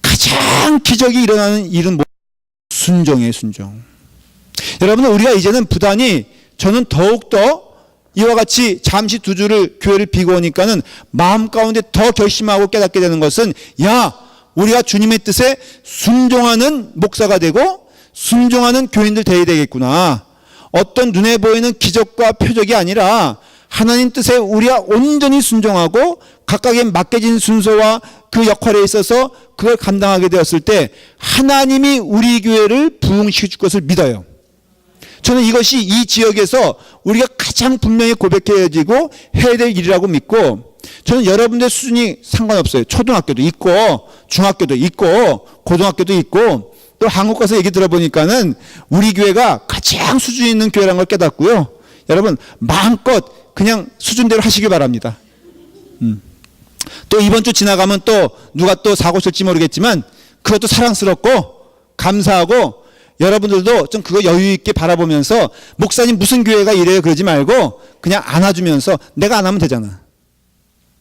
가장 기적이 일어나는 일은 순종이에요. 순종. 여러분 우리가 이제는 부단히 저는 더욱더 이와 같이 잠시 두 주를 교회를 비고 오니까는 마음 가운데 더 결심하고 깨닫게 되는 것은 우리가 주님의 뜻에 순종하는 목사가 되고 순종하는 교인들 되어야 되겠구나. 어떤 눈에 보이는 기적과 표적이 아니라 하나님 뜻에 우리가 온전히 순종하고 각각의 맡겨진 순서와 그 역할에 있어서 그걸 감당하게 되었을 때 하나님이 우리 교회를 부흥시켜 줄 것을 믿어요. 저는 이것이 이 지역에서 우리가 가장 분명히 고백해야지고 해야 될 일이라고 믿고 저는 여러분들 수준이 상관없어요. 초등학교도 있고 중학교도 있고 고등학교도 있고 또 한국 가서 얘기 들어보니까는 우리 교회가 가장 수준 있는 교회라는 걸 깨닫고요. 여러분 마음껏 그냥 수준대로 하시기 바랍니다. 또 이번 주 지나가면 또 누가 또 사고 칠지 모르겠지만 그것도 사랑스럽고 감사하고 여러분들도 좀 그거 여유 있게 바라보면서 목사님 무슨 교회가 이래요 그러지 말고 그냥 안아주면서 내가 안 하면 되잖아.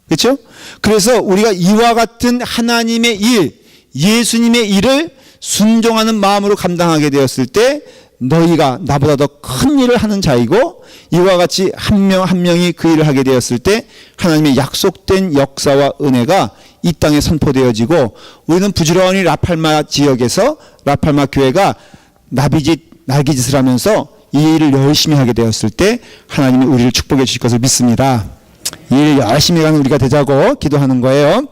그렇죠? 그래서 우리가 이와 같은 하나님의 일, 예수님의 일을 순종하는 마음으로 감당하게 되었을 때 너희가 나보다 더 큰 일을 하는 자이고 이와 같이 한 명 한 명이 그 일을 하게 되었을 때 하나님의 약속된 역사와 은혜가 이 땅에 선포되어지고 우리는 부지런히 라팔마 지역에서 라팔마 교회가 나비짓 날개짓을 하면서 이 일을 열심히 하게 되었을 때 하나님이 우리를 축복해 주실 것을 믿습니다. 이 일을 열심히 하는 우리가 되자고 기도하는 거예요.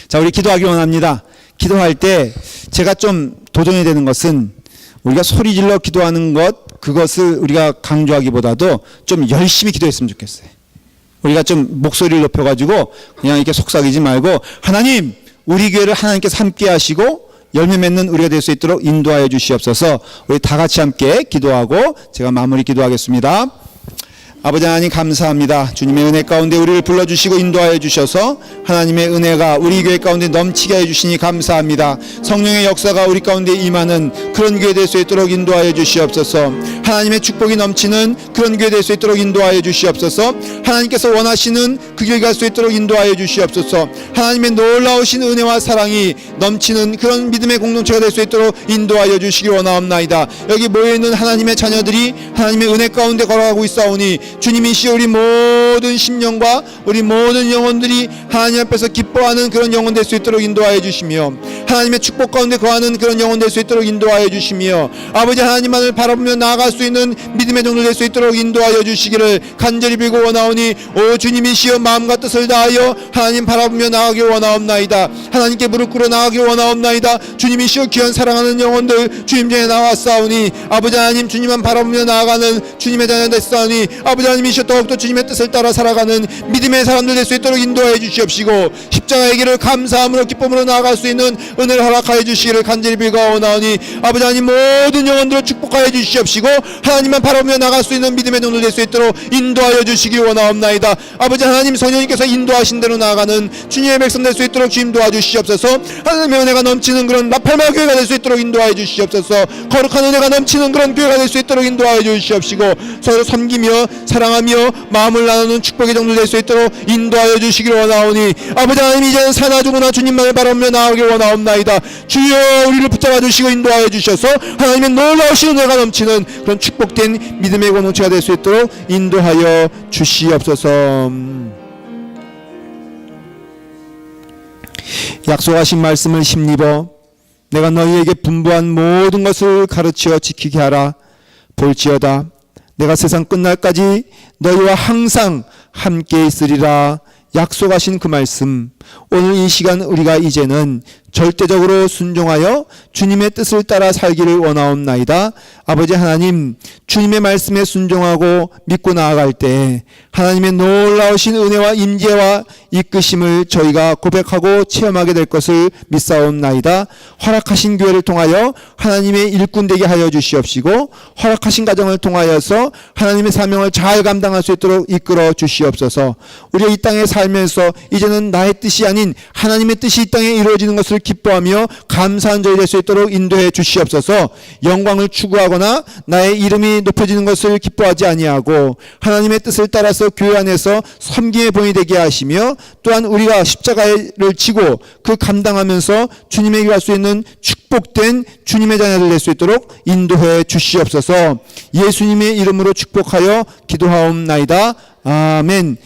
자, 우리 기도하기 원합니다. 기도할 때 제가 좀 도전이 되는 것은 우리가 소리 질러 기도하는 그것을 우리가 강조하기보다도 좀 열심히 기도했으면 좋겠어요. 우리가 좀 목소리를 높여가지고 그냥 이렇게 속삭이지 말고 하나님, 우리 교회를 하나님께서 함께 하시고 열매 맺는 우리가 될 수 있도록 인도하여 주시옵소서. 우리 다 같이 함께 기도하고 제가 마무리 기도하겠습니다. 아버지 하나님 감사합니다. 주님의 은혜 가운데 우리를 불러주시고 인도하여 주셔서 하나님의 은혜가 우리 교회 가운데 넘치게 해주시니 감사합니다. 성령의 역사가 우리 가운데 임하는 그런 교회 될 수 있도록 인도하여 주시옵소서. 하나님의 축복이 넘치는 그런 교회 될 수 있도록 인도하여 주시옵소서. 하나님께서 원하시는 그 교회 갈 수 있도록 인도하여 주시옵소서. 하나님의 놀라우신 은혜와 사랑이 넘치는 그런 믿음의 공동체가 될 수 있도록 인도하여 주시기 원하옵나이다. 여기 모여있는 하나님의 자녀들이 하나님의 은혜 가운데 걸어가고 있사오니 주님이시여 우리 모든 심령과 우리 모든 영혼들이 하나님 앞에서 기뻐하는 그런 영혼 될 수 있도록 인도하여 주시며 하나님의 축복 가운데 거하는 그런 영혼 될 수 있도록 인도하여 주시며 아버지 하나님만을 바라보며 나아갈 수 있는 믿음의 종들 될 수 있도록 인도하여 주시기를 간절히 빌고 원하오니 오 주님이시여 마음과 뜻을 다하여 하나님 바라보며 나아가길 원하옵나이다. 하나님께 무릎 꿇어 나아가길 원하옵나이다. 주님이시여 귀한 사랑하는 영혼들 주님 전에 나왔사오니 아버지 하나님 주님만 바라보며 나아가는 주님의 자녀 됐사오니 아버지 하나님이시여 더욱더 주님의 뜻을 따라 살아가는 믿음의 사람들 될 수 있도록 인도하여 주시옵시고 십자가의 길을 감사함으로 기쁨으로 나아갈 수 있는 은혜를 허락하여 주시기를 간절히 빌거나오니 아버지 하나님 모든 영혼들을 축복하여 주시옵시고 하나님만 바라보며 나갈 수 있는 믿음의 종들 될 수 있도록 인도하여 주시기 원하옵나이다. 아버지 하나님 성령님께서 인도하신 대로 나아가는 주님의 백성 될 수 있도록 주님 도와주시옵소서. 하나님의 은혜가 넘치는 그런 라팔마 교회가 될 수 있도록 인도하여 주시옵소서. 거룩한 은혜가 넘치는 그런 교회가 될 수 있도록 인도하여 주시옵시고 서로 섬기며 사랑하며 마음을 나누는 축복의 종들 될 수 있도록 인도하여 주시기를 원하오니 아버지 하나님 이제는 사나 죽으나 주님만을 바라보며 나아가길 원하옵나이다. 주여 우리를 붙잡아 주시고 인도하여 주셔서 하나님의 놀라우신 은혜가 넘치는 그런 축복된 믿음의 공동체가 될 수 있도록 인도하여 주시옵소서. 약속하신 말씀을 힘입어 내가 너희에게 분부한 모든 것을 가르치어 지키게 하라. 볼지어다 내가 세상 끝날까지 너희와 항상 함께 있으리라. 약속하신 그 말씀, 오늘 이 시간 우리가 이제는 절대적으로 순종하여 주님의 뜻을 따라 살기를 원하옵나이다. 아버지 하나님, 주님의 말씀에 순종하고 믿고 나아갈 때 하나님의 놀라우신 은혜와 임재와 이끄심을 저희가 고백하고 체험하게 될 것을 믿사옵나이다. 허락하신 교회를 통하여 하나님의 일꾼 되게 하여 주시옵시고 허락하신 가정을 통하여서 하나님의 사명을 잘 감당할 수 있도록 이끌어 주시옵소서. 우리가 이 땅에 살면서 이제는 나의 뜻이 아닌 하나님의 뜻이 이 땅에 이루어지는 것을 기뻐하며 감사한 저희 될 수 있도록 인도해 주시옵소서. 영광을 추구하거나 나의 이름이 높여지는 것을 기뻐하지 아니하고 하나님의 뜻을 따라서 교회 안에서 섬김의 본이 되게 하시며 또한 우리가 십자가를 지고 그 감당하면서 주님에게 갈 수 있는 축복된 주님의 자녀들 될 수 있도록 인도해 주시옵소서. 예수님의 이름으로 축복하여 기도하옵나이다. 아멘.